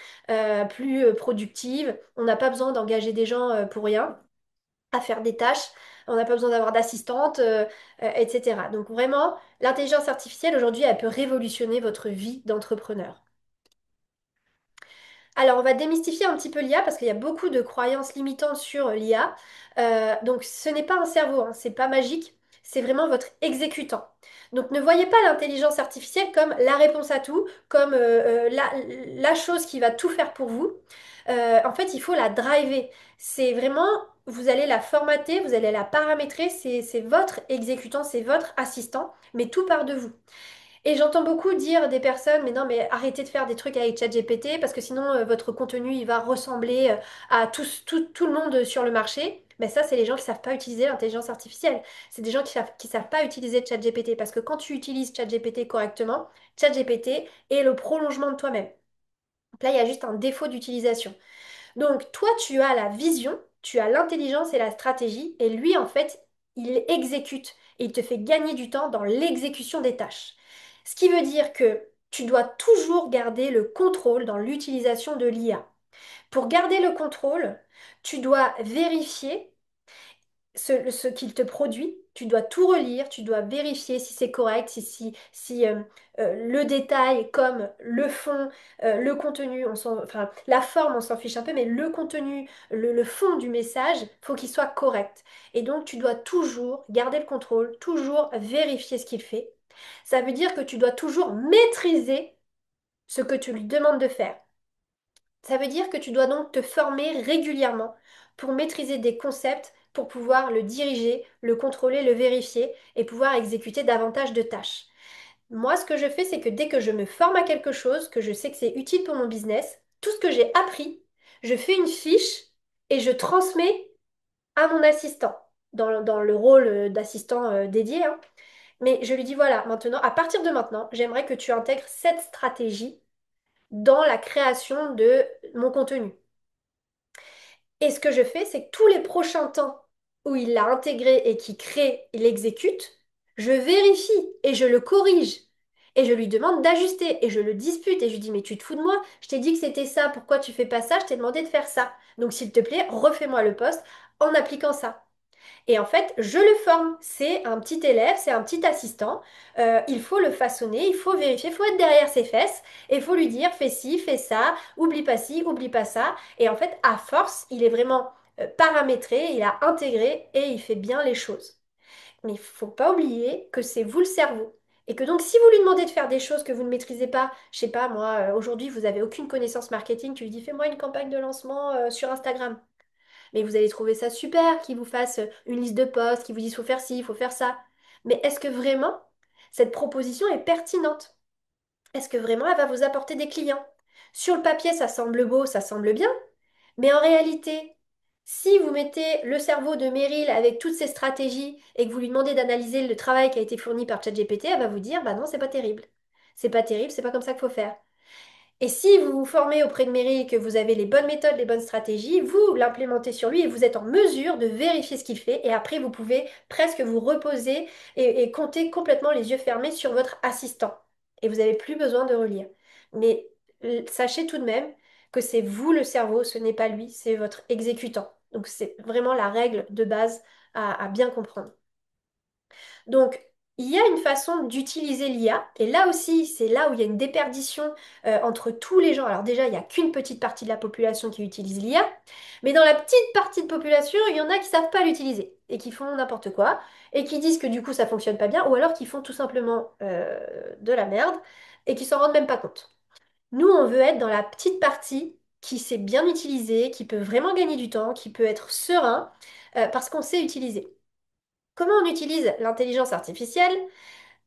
Speaker 1: plus productive. On n'a pas besoin d'engager des gens pour rien à faire des tâches. On n'a pas besoin d'avoir d'assistante, etc. Donc vraiment, l'intelligence artificielle aujourd'hui, elle peut révolutionner votre vie d'entrepreneur. Alors, on va démystifier un petit peu l'IA parce qu'il y a beaucoup de croyances limitantes sur l'IA. Donc, ce n'est pas un cerveau, hein, c'est pas magique, c'est vraiment votre exécutant. Donc, ne voyez pas l'intelligence artificielle comme la réponse à tout, comme la chose qui va tout faire pour vous. En fait, il faut la driver. C'est vraiment, vous allez la formater, vous allez la paramétrer, c'est votre exécutant, c'est votre assistant, mais tout part de vous. Et j'entends beaucoup dire des personnes, mais non, mais arrêtez de faire des trucs avec ChatGPT parce que sinon votre contenu il va ressembler à tout le monde sur le marché. Mais ça, c'est les gens qui savent pas utiliser l'intelligence artificielle. C'est des gens qui savent pas utiliser ChatGPT parce que quand tu utilises ChatGPT correctement, ChatGPT est le prolongement de toi-même. Donc là, il y a juste un défaut d'utilisation. Donc toi, tu as la vision, tu as l'intelligence et la stratégie, et lui, en fait, il exécute et il te fait gagner du temps dans l'exécution des tâches. Ce qui veut dire que tu dois toujours garder le contrôle dans l'utilisation de l'IA. Pour garder le contrôle, tu dois vérifier ce qu'il te produit, tu dois tout relire, tu dois vérifier si c'est correct, si le détail comme le fond, le contenu, enfin la forme on s'en fiche un peu, mais le contenu, le fond du message, faut qu'il soit correct. Et donc tu dois toujours garder le contrôle, toujours vérifier ce qu'il fait. Ça veut dire que tu dois toujours maîtriser ce que tu lui demandes de faire. Ça veut dire que tu dois donc te former régulièrement pour maîtriser des concepts, pour pouvoir le diriger, le contrôler, le vérifier et pouvoir exécuter davantage de tâches. Moi, ce que je fais, c'est que dès que je me forme à quelque chose, que je sais que c'est utile pour mon business, tout ce que j'ai appris, je fais une fiche et je transmets à mon assistant, dans le rôle d'assistant dédié, hein. Mais je lui dis, voilà, maintenant, à partir de maintenant, j'aimerais que tu intègres cette stratégie dans la création de mon contenu. Et ce que je fais, c'est que tous les prochains temps où il l'a intégré et qu'il crée, il exécute, je vérifie et je le corrige. Et je lui demande d'ajuster et je le dispute et je lui dis mais tu te fous de moi? Je t'ai dit que c'était ça, pourquoi tu fais pas ça? Je t'ai demandé de faire ça. Donc s'il te plaît, refais-moi le poste en appliquant ça. Et en fait, je le forme. C'est un petit élève, c'est un petit assistant. Il faut le façonner, il faut vérifier, il faut être derrière ses fesses et il faut lui dire fais ci, fais ça, oublie pas ci, oublie pas ça. Et en fait, à force, il est vraiment paramétré, il a intégré et il fait bien les choses. Mais il faut pas oublier que c'est vous le cerveau. Et que donc, si vous lui demandez de faire des choses que vous ne maîtrisez pas, je sais pas, moi, aujourd'hui, vous avez aucune connaissance marketing, tu lui dis fais-moi une campagne de lancement sur Instagram. Mais vous allez trouver ça super qu'il vous fasse une liste de postes, qu'il vous dise faut faire ci, il faut faire ça. Mais est-ce que vraiment cette proposition est pertinente? Est-ce que vraiment elle va vous apporter des clients? Sur le papier, ça semble beau, ça semble bien, mais en réalité, si vous mettez le cerveau de Meryl avec toutes ses stratégies et que vous lui demandez d'analyser le travail qui a été fourni par ChatGPT, elle va vous dire bah non, c'est pas terrible. C'est pas terrible, c'est pas comme ça qu'il faut faire. Et si vous vous formez auprès de Meryl, que vous avez les bonnes méthodes, les bonnes stratégies, vous l'implémentez sur lui et vous êtes en mesure de vérifier ce qu'il fait. Et après, vous pouvez presque vous reposer et compter complètement les yeux fermés sur votre assistant. Et vous n'avez plus besoin de relire. Mais sachez tout de même que c'est vous le cerveau, ce n'est pas lui, c'est votre exécutant. Donc c'est vraiment la règle de base à bien comprendre. Donc, il y a une façon d'utiliser l'IA, et là aussi, c'est là où il y a une déperdition entre tous les gens. Alors déjà, il n'y a qu'une petite partie de la population qui utilise l'IA, mais dans la petite partie de population, il y en a qui savent pas l'utiliser, et qui font n'importe quoi, et qui disent que du coup, ça fonctionne pas bien, ou alors qui font tout simplement de la merde, et qui s'en rendent même pas compte. Nous, on veut être dans la petite partie qui sait bien utiliser, qui peut vraiment gagner du temps, qui peut être serein, parce qu'on sait utiliser. Comment on utilise l'intelligence artificielle?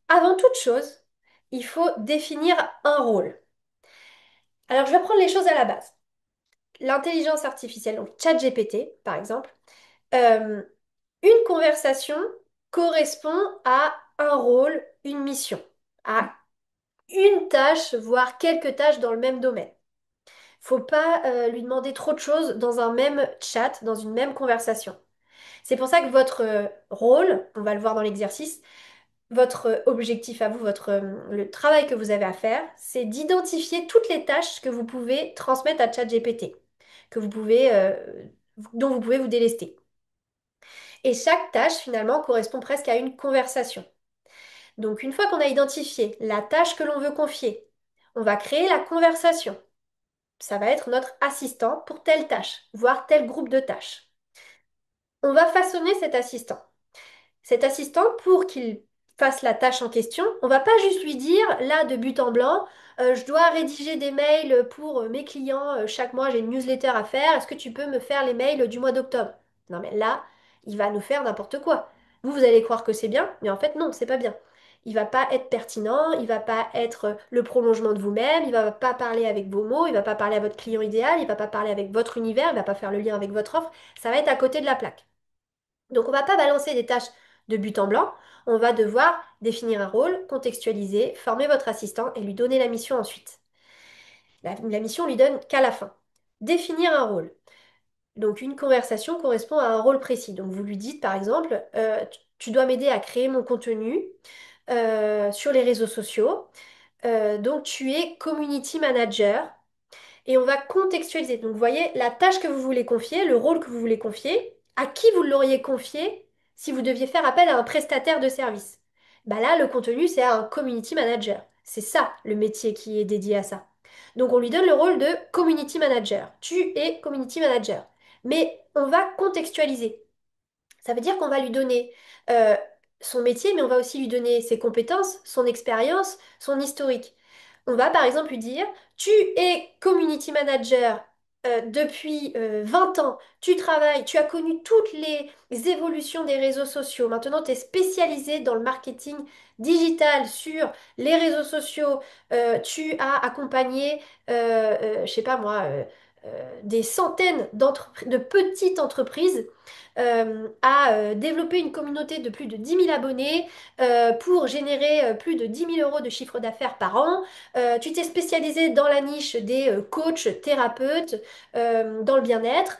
Speaker 1: Avant toute chose, il faut définir un rôle. Alors, je vais prendre les choses à la base. L'intelligence artificielle, donc ChatGPT, par exemple, euh, une conversation correspond à un rôle, une mission, à une tâche, voire quelques tâches dans le même domaine. Faut pas lui demander trop de choses dans un même chat, dans une même conversation. C'est pour ça que votre rôle, on va le voir dans l'exercice, votre objectif à vous, le travail que vous avez à faire, c'est d'identifier toutes les tâches que vous pouvez transmettre à ChatGPT, que vous pouvez, dont vous pouvez vous délester. Et chaque tâche, finalement, correspond presque à une conversation. Donc, une fois qu'on a identifié la tâche que l'on veut confier, on va créer la conversation. Ça va être notre assistant pour telle tâche, voire tel groupe de tâches. On va façonner cet assistant, pour qu'il fasse la tâche en question, on va pas juste lui dire, là, de but en blanc, je dois rédiger des mails pour mes clients, chaque mois j'ai une newsletter à faire, est-ce que tu peux me faire les mails du mois d'octobre? Non mais là, il va nous faire n'importe quoi. Vous allez croire que c'est bien, mais en fait non, c'est pas bien. Il va pas être pertinent, il va pas être le prolongement de vous-même, il va pas parler avec vos mots, il va pas parler à votre client idéal, il va pas parler avec votre univers, il va pas faire le lien avec votre offre, ça va être à côté de la plaque. Donc on ne va pas balancer des tâches de but en blanc, on va devoir définir un rôle, contextualiser, former votre assistant et lui donner la mission ensuite. La mission on lui donne qu'à la fin. Définir un rôle. Donc une conversation correspond à un rôle précis. Donc vous lui dites par exemple, tu dois m'aider à créer mon contenu sur les réseaux sociaux. Donc tu es community manager et on va contextualiser. Donc, vous voyez, la tâche que vous voulez confier, le rôle que vous voulez confier, à qui vous l'auriez confié si vous deviez faire appel à un prestataire de service? Bah là, le contenu, c'est à un community manager. C'est ça, le métier qui est dédié à ça. Donc, on lui donne le rôle de community manager. Tu es community manager. Mais on va contextualiser. Ça veut dire qu'on va lui donner euh, son métier, mais on va aussi lui donner ses compétences, son expérience, son historique. On va par exemple lui dire, tu es community manager depuis 20 ans, tu travailles, tu as connu toutes les évolutions des réseaux sociaux. Maintenant, tu es spécialisé dans le marketing digital sur les réseaux sociaux. Tu as accompagné, je sais pas moi, des centaines de petites entreprises à développer une communauté de plus de 10 000 abonnés pour générer plus de 10 000 € de chiffre d'affaires par an. Tu t'es spécialisé dans la niche des coachs, thérapeutes, dans le bien-être.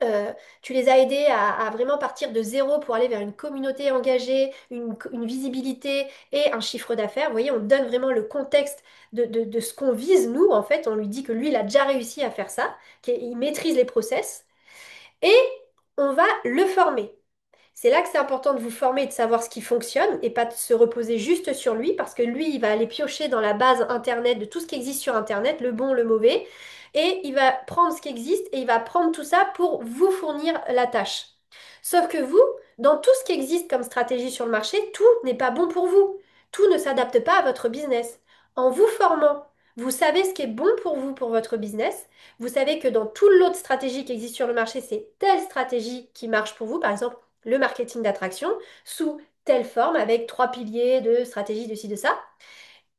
Speaker 1: Euh, Tu les as aidés à vraiment partir de zéro pour aller vers une communauté engagée, une visibilité et un chiffre d'affaires. Vous voyez, on donne vraiment le contexte de ce qu'on vise, nous, en fait. On lui dit que lui, il a déjà réussi à faire ça, qu'il maîtrise les process. Et on va le former. C'est là que c'est important de vous former et de savoir ce qui fonctionne et pas de se reposer juste sur lui parce que lui, il va aller piocher dans la base Internet de tout ce qui existe sur Internet, le bon, le mauvais, et il va prendre ce qui existe et il va prendre tout ça pour vous fournir la tâche. Sauf que vous, dans tout ce qui existe comme stratégie sur le marché, tout n'est pas bon pour vous. Tout ne s'adapte pas à votre business. En vous formant, vous savez ce qui est bon pour vous, pour votre business. Vous savez que dans toute l'autre stratégie qui existe sur le marché, c'est telle stratégie qui marche pour vous. Par exemple, le marketing d'attraction sous telle forme avec trois piliers de stratégie de ci, de ça.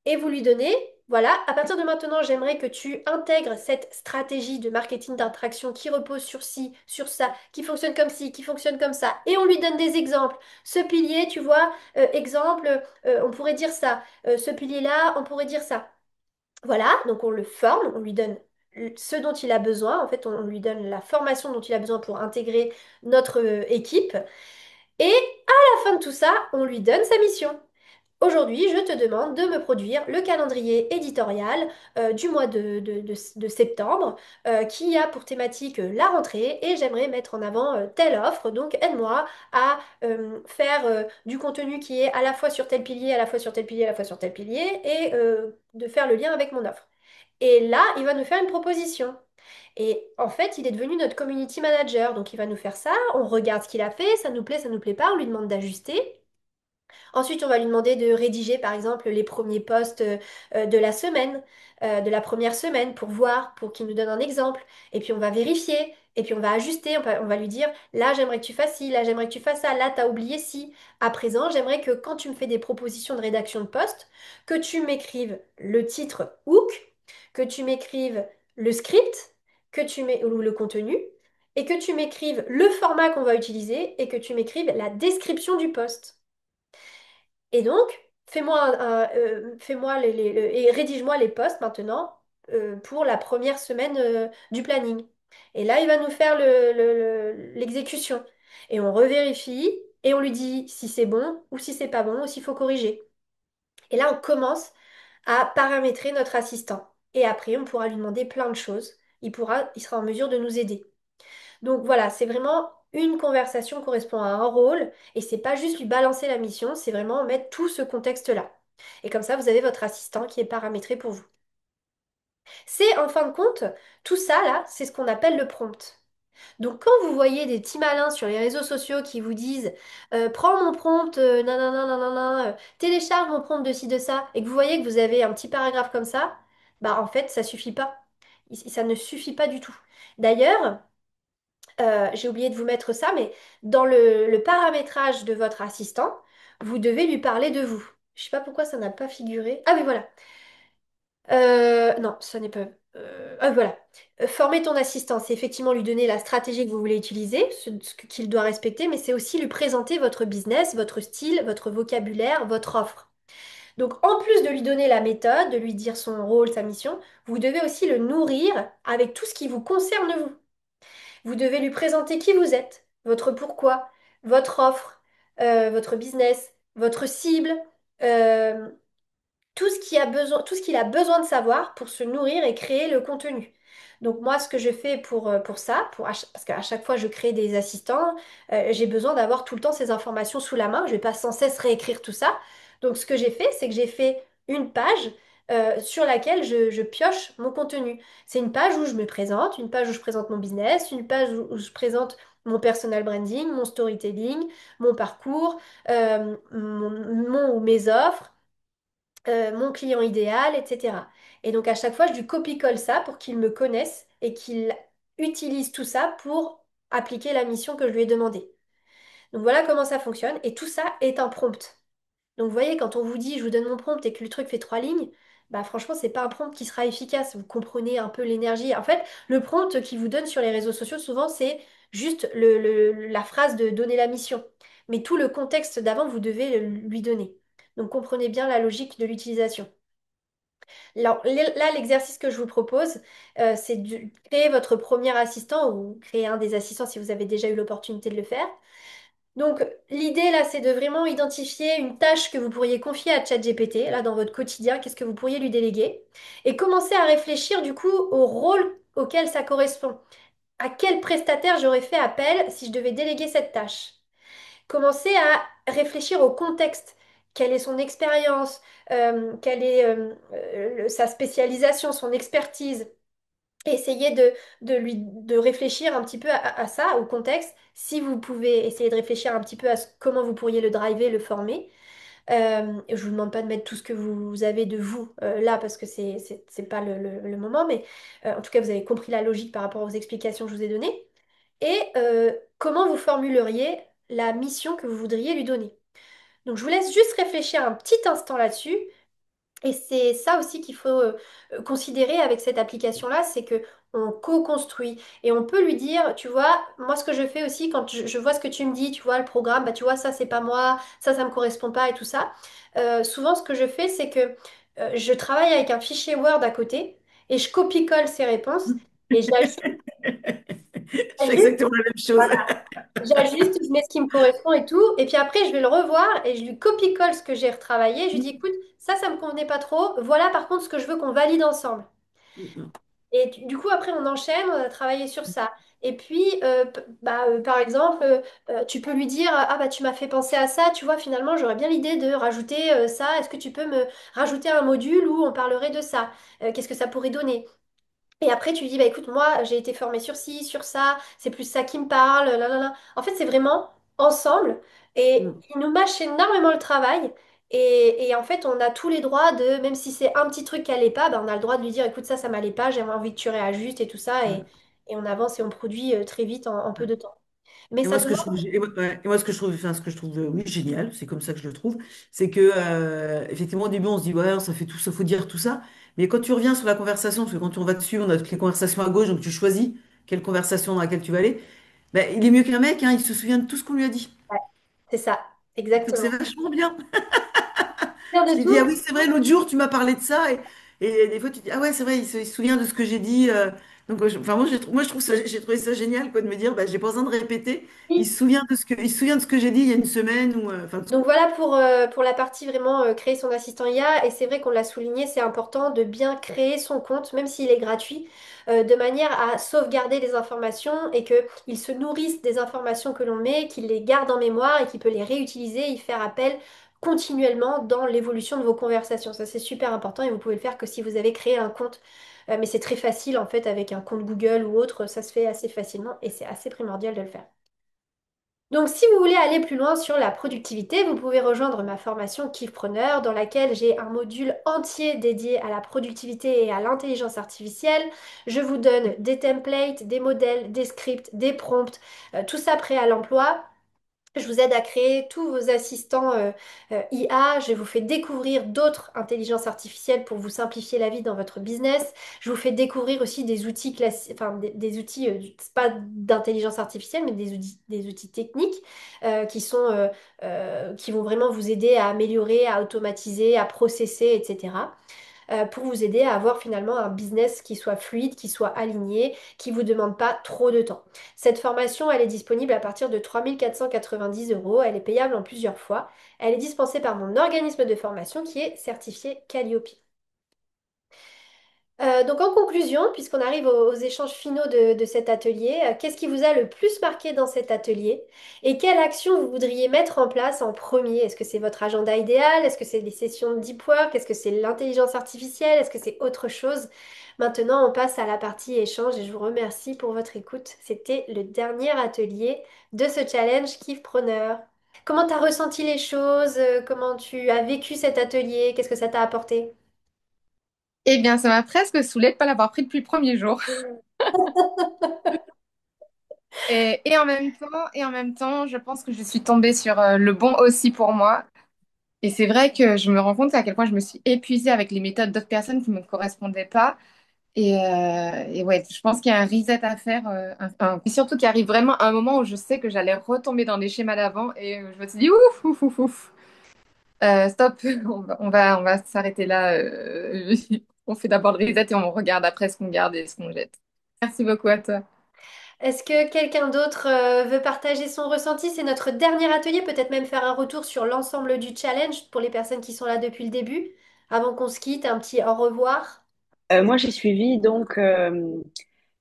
Speaker 1: Et vous lui donnez, voilà, à partir de maintenant, j'aimerais que tu intègres cette stratégie de marketing d'attraction qui repose sur ci, sur ça, qui fonctionne comme ci, qui fonctionne comme ça. Et on lui donne des exemples. Ce pilier, tu vois, exemple, on pourrait dire ça. Ce pilier-là, on pourrait dire ça. Voilà, donc on le forme, on lui donne ce dont il a besoin. En fait, on lui donne la formation dont il a besoin pour intégrer notre équipe. Et à la fin de tout ça, on lui donne sa mission. Aujourd'hui, je te demande de me produire le calendrier éditorial du mois de septembre qui a pour thématique la rentrée et j'aimerais mettre en avant telle offre. Donc, aide-moi à faire du contenu qui est à la fois sur tel pilier, à la fois sur tel pilier, à la fois sur tel pilier et de faire le lien avec mon offre. Et là, il va nous faire une proposition. Et en fait, il est devenu notre community manager. Donc, il va nous faire ça, on regarde ce qu'il a fait, ça nous plaît pas, on lui demande d'ajuster. Ensuite, on va lui demander de rédiger, par exemple, les premiers posts de la semaine, de la première semaine, pour voir, pour qu'il nous donne un exemple. Et puis, on va vérifier, et puis on va ajuster, on va lui dire, là, j'aimerais que tu fasses ci, là, j'aimerais que tu fasses ça, là, t'as oublié ci. À présent, j'aimerais que quand tu me fais des propositions de rédaction de posts, que tu m'écrives le titre hook, que tu m'écrives le script, ou le contenu, et que tu m'écrives le format qu'on va utiliser, et que tu m'écrives la description du post. Et donc, fais-moi et rédige-moi les posts maintenant pour la première semaine du planning. Et là, il va nous faire l'exécution. Et on revérifie et on lui dit si c'est bon ou si c'est pas bon ou s'il faut corriger. Et là, on commence à paramétrer notre assistant. Et après, on pourra lui demander plein de choses. Il sera en mesure de nous aider. Donc voilà, c'est vraiment une conversation correspond à un rôle et c'est pas juste lui balancer la mission, c'est vraiment mettre tout ce contexte-là. Et comme ça, vous avez votre assistant qui est paramétré pour vous. C'est en fin de compte, tout ça là, c'est ce qu'on appelle le prompt. Donc quand vous voyez des petits malins sur les réseaux sociaux qui vous disent prends mon prompt, nanana, nanana, télécharge mon prompt de ci, de ça, et que vous voyez que vous avez un petit paragraphe comme ça, bah en fait ça suffit pas. Ça ne suffit pas du tout. D'ailleurs, j'ai oublié de vous mettre ça, mais dans le paramétrage de votre assistant, vous devez lui parler de vous. Je sais pas pourquoi ça n'a pas figuré. Ah oui, voilà. Non, ça n'est pas. Ah voilà. Former ton assistant, c'est effectivement lui donner la stratégie que vous voulez utiliser, qu'il doit respecter, mais c'est aussi lui présenter votre business, votre style, votre vocabulaire, votre offre. Donc, en plus de lui donner la méthode, de lui dire son rôle, sa mission, vous devez aussi le nourrir avec tout ce qui vous concerne vous. Vous devez lui présenter qui vous êtes, votre pourquoi, votre offre, votre business, votre cible, euh, tout ce qu'il a besoin de savoir pour se nourrir et créer le contenu. Donc moi, ce que je fais pour ça, parce qu'à chaque fois je crée des assistants, j'ai besoin d'avoir tout le temps ces informations sous la main. Je ne vais pas sans cesse réécrire tout ça. Donc ce que j'ai fait, c'est que j'ai fait une page sur laquelle je pioche mon contenu. C'est une page où je me présente, une page où je présente mon business, une page où je présente mon personal branding, mon storytelling, mon parcours, mon ou mes offres mon client idéal, etc. Et donc à chaque fois, je lui copie-colle ça pour qu'il me connaisse et qu'il utilise tout ça pour appliquer la mission que je lui ai demandée. Donc voilà comment ça fonctionne et tout ça est un prompt. Donc vous voyez, quand on vous dit je vous donne mon prompt et que le truc fait 3 lignes, bah franchement, c'est pas un prompt qui sera efficace. Vous comprenez un peu l'énergie. En fait, le prompt qui vous donne sur les réseaux sociaux, souvent, c'est juste la phrase de donner la mission. Mais tout le contexte d'avant, vous devez lui donner. Donc comprenez bien la logique de l'utilisation. Là, l'exercice que je vous propose, c'est de créer votre premier assistant ou créer un des assistants si vous avez déjà eu l'opportunité de le faire. Donc, l'idée là, c'est de vraiment identifier une tâche que vous pourriez confier à ChatGPT, là, dans votre quotidien, qu'est-ce que vous pourriez lui déléguer, et commencer à réfléchir du coup au rôle auquel ça correspond. À quel prestataire j'aurais fait appel si je devais déléguer cette tâche? Commencer à réfléchir au contexte. Quelle est son expérience? Quelle est sa spécialisation, son expertise? Essayez de réfléchir un petit peu à ça, au contexte. Si vous pouvez essayer de réfléchir un petit peu à comment vous pourriez le driver, le former. Je vous demande pas de mettre tout ce que vous avez de vous là parce que c'est pas le moment, mais en tout cas, vous avez compris la logique par rapport aux explications que je vous ai données. Et comment vous formuleriez la mission que vous voudriez lui donner. Donc, je vous laisse juste réfléchir un petit instant là-dessus. Et c'est ça aussi qu'il faut considérer avec cette application-là, c'est que on co-construit et on peut lui dire, tu vois, moi ce que je fais aussi quand je vois ce que tu me dis, tu vois, le programme, bah tu vois, ça c'est pas moi, ça me correspond pas et tout ça. Souvent ce que je fais, c'est que je travaille avec un fichier Word à côté et je copie-colle ces réponses et j'ajuste,
Speaker 3: Je fais exactement la même chose.
Speaker 1: j'ajuste, je mets ce qui me correspond et tout. Et puis après, je vais le revoir et je lui copie-colle ce que j'ai retravaillé. Je lui dis, écoute, ça me convenait pas trop. Voilà par contre ce que je veux qu'on valide ensemble. Et du coup, après, on enchaîne, on a travaillé sur ça. Et puis, par exemple, tu peux lui dire, ah bah tu m'as fait penser à ça, tu vois, finalement, j'aurais bien l'idée de rajouter ça. Est-ce que tu peux me rajouter un module où on parlerait de ça? Qu'est-ce que ça pourrait donner? Et après, tu lui dis, bah écoute, moi, j'ai été formée sur ci, sur ça, c'est plus ça qui me parle, là, là, là. En fait, c'est vraiment ensemble. Et il nous mâche énormément le travail. Et en fait, on a tous les droits de, même si c'est un petit truc qui n'allait pas, bah, on a le droit de lui dire, écoute, ça m'allait pas, j'aimerais envie que tu réajustes et tout ça. Et on avance et on produit très vite en peu de temps. Mais
Speaker 3: Et
Speaker 1: ça
Speaker 3: moi, ce que
Speaker 1: demande.
Speaker 3: je trouve, et moi, ce que je trouve, enfin, ce que je trouve, oui, génial, c'est comme ça que je le trouve, c'est que, effectivement, au début, on se dit, ouais, ça fait tout ça, faut dire tout ça. Mais quand tu reviens sur la conversation, parce que quand on va dessus, on a toutes les conversations à gauche, donc tu choisis quelle conversation dans laquelle tu vas aller. Ben, il est mieux qu'un mec, hein, il se souvient de tout ce qu'on lui a dit.
Speaker 1: Ouais, c'est ça,
Speaker 3: Donc c'est
Speaker 1: exactement.
Speaker 3: vachement bien.
Speaker 1: Faire
Speaker 3: Parce
Speaker 1: de
Speaker 3: qu'il dit, ah oui,
Speaker 1: tout.
Speaker 3: c'est vrai, l'autre jour, tu m'as parlé de ça. Et des fois, tu dis, ah ouais, c'est vrai, il se souvient de ce que j'ai dit. Donc, enfin, moi, je trouve ça, j'ai trouvé ça génial, quoi, de me dire, bah, j'ai pas besoin de répéter. Il se souvient de ce que j'ai dit il y a une semaine. Ou, enfin,
Speaker 1: Donc voilà pour la partie vraiment créer son assistant IA. Et c'est vrai qu'on l'a souligné, c'est important de bien créer son compte, même s'il est gratuit, de manière à sauvegarder les informations et qu'il se nourrisse des informations que l'on met, qu'il les garde en mémoire et qu'il peut les réutiliser, y faire appel continuellement dans l'évolution de vos conversations. Ça, c'est super important et vous pouvez le faire que si vous avez créé un compte. Mais c'est très facile en fait avec un compte Google ou autre, ça se fait assez facilement et c'est assez primordial de le faire. Donc, si vous voulez aller plus loin sur la productivité, vous pouvez rejoindre ma formation Kifpreneur dans laquelle j'ai un module entier dédié à la productivité et à l'intelligence artificielle. Je vous donne des templates, des modèles, des scripts, des prompts, tout ça prêt à l'emploi. Je vous aide à créer tous vos assistants IA. Je vous fais découvrir d'autres intelligences artificielles pour vous simplifier la vie dans votre business. Je vous fais découvrir aussi des outils enfin des outils, pas d'intelligence artificielle, mais des outils techniques qui vont vraiment vous aider à améliorer, à automatiser, à processer, etc. Pour vous aider à avoir finalement un business qui soit fluide, qui soit aligné, qui ne vous demande pas trop de temps. Cette formation, elle est disponible à partir de 3 490 €. Elle est payable en plusieurs fois. Elle est dispensée par mon organisme de formation qui est certifié Calliope. Donc en conclusion, puisqu'on arrive aux échanges finaux de cet atelier, qu'est-ce qui vous a le plus marqué dans cet atelier et quelle action vous voudriez mettre en place en premier? Est-ce que c'est votre agenda idéal? Est-ce que c'est les sessions de deep work? Est-ce que c'est l'intelligence artificielle? Est-ce que c'est autre chose? Maintenant, on passe à la partie échange et je vous remercie pour votre écoute. C'était le dernier atelier de ce challenge Kifpreneur. Comment tu as ressenti les choses? Comment tu as vécu cet atelier? Qu'est-ce que ça t'a apporté?
Speaker 2: Eh bien, ça m'a presque saoulée de pas l'avoir pris depuis le premier jour. Et en même temps, je pense que je suis tombée sur le bon aussi pour moi. Et c'est vrai que je me rends compte à quel point je me suis épuisée avec les méthodes d'autres personnes qui ne me correspondaient pas. Et ouais, je pense qu'il y a un reset à faire. Et surtout qu'il arrive vraiment un moment où je sais que j'allais retomber dans les schémas d'avant. Et je me suis dit, ouf, ouf, ouf, ouf. Stop, on va s'arrêter là. On fait d'abord le reset et on regarde après ce qu'on garde et ce qu'on jette. Merci beaucoup à toi.
Speaker 1: Est-ce que quelqu'un d'autre veut partager son ressenti? C'est notre dernier atelier, peut-être même faire un retour sur l'ensemble du challenge pour les personnes qui sont là depuis le début, avant qu'on se quitte, un petit au revoir.
Speaker 4: Moi, j'ai suivi donc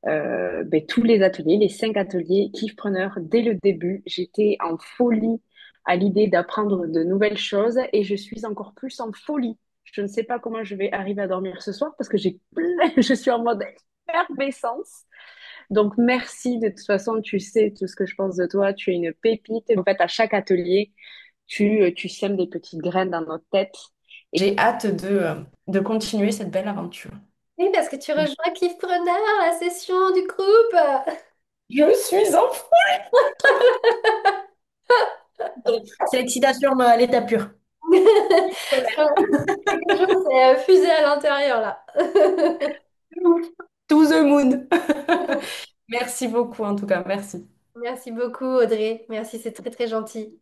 Speaker 4: tous les ateliers, les 5 ateliers Kifpreneur dès le début. J'étais en folie à l'idée d'apprendre de nouvelles choses et je suis encore plus en folie. Je ne sais pas comment je vais arriver à dormir ce soir parce que je suis en mode effervescence. Donc, merci. De toute façon, tu sais tout ce que je pense de toi. Tu es une pépite. En fait, à chaque atelier, tu sèmes des petites graines dans notre tête. J'ai hâte de continuer cette belle aventure.
Speaker 1: Oui, parce que tu rejoins Kifpreneur, la session du groupe.
Speaker 4: Je suis en
Speaker 6: C'est l'excitation à l'état pur.
Speaker 1: Quelque chose s'est fusé à l'intérieur là.
Speaker 4: to the moon. Merci beaucoup, en tout cas. Merci.
Speaker 1: Merci beaucoup Audrey, merci, c'est très très gentil.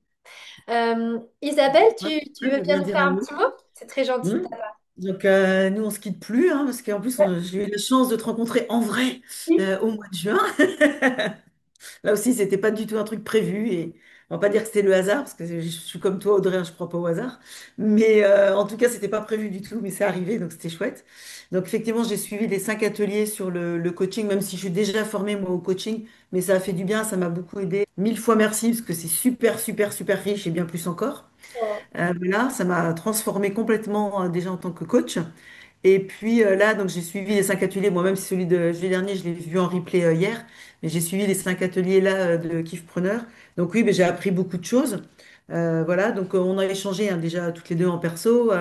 Speaker 1: Isabelle,
Speaker 3: Ouais,
Speaker 1: tu
Speaker 3: ouais,
Speaker 1: veux
Speaker 3: je veux
Speaker 1: bien
Speaker 3: bien
Speaker 1: nous
Speaker 3: dire
Speaker 1: faire
Speaker 3: un
Speaker 1: un
Speaker 3: mot.
Speaker 1: petit mot? C'est très gentil de
Speaker 3: Hmm.
Speaker 1: ta part.
Speaker 3: Donc, nous, on se quitte plus, hein, parce qu'en plus, j'ai eu la chance de te rencontrer en vrai au mois de juin. Là aussi, c'était pas du tout un truc prévu et on va pas dire que c'était le hasard parce que je suis comme toi, Audrey, hein, je crois pas au hasard. Mais en tout cas, c'était pas prévu du tout, mais c'est arrivé, donc c'était chouette. Donc effectivement, j'ai suivi les 5 ateliers sur le coaching, même si je suis déjà formée moi au coaching, mais ça a fait du bien, ça m'a beaucoup aidé. Mille fois merci parce que c'est super, super, super riche et bien plus encore. Voilà, ça m'a transformée complètement déjà en tant que coach. Et puis là, donc j'ai suivi les 5 ateliers. Moi-même, c'est celui de juillet dernier, je l'ai vu en replay hier, mais j'ai suivi les 5 ateliers là de Kiffpreneur. Donc oui, ben, j'ai appris beaucoup de choses. Voilà, donc on a échangé hein, déjà toutes les deux en perso.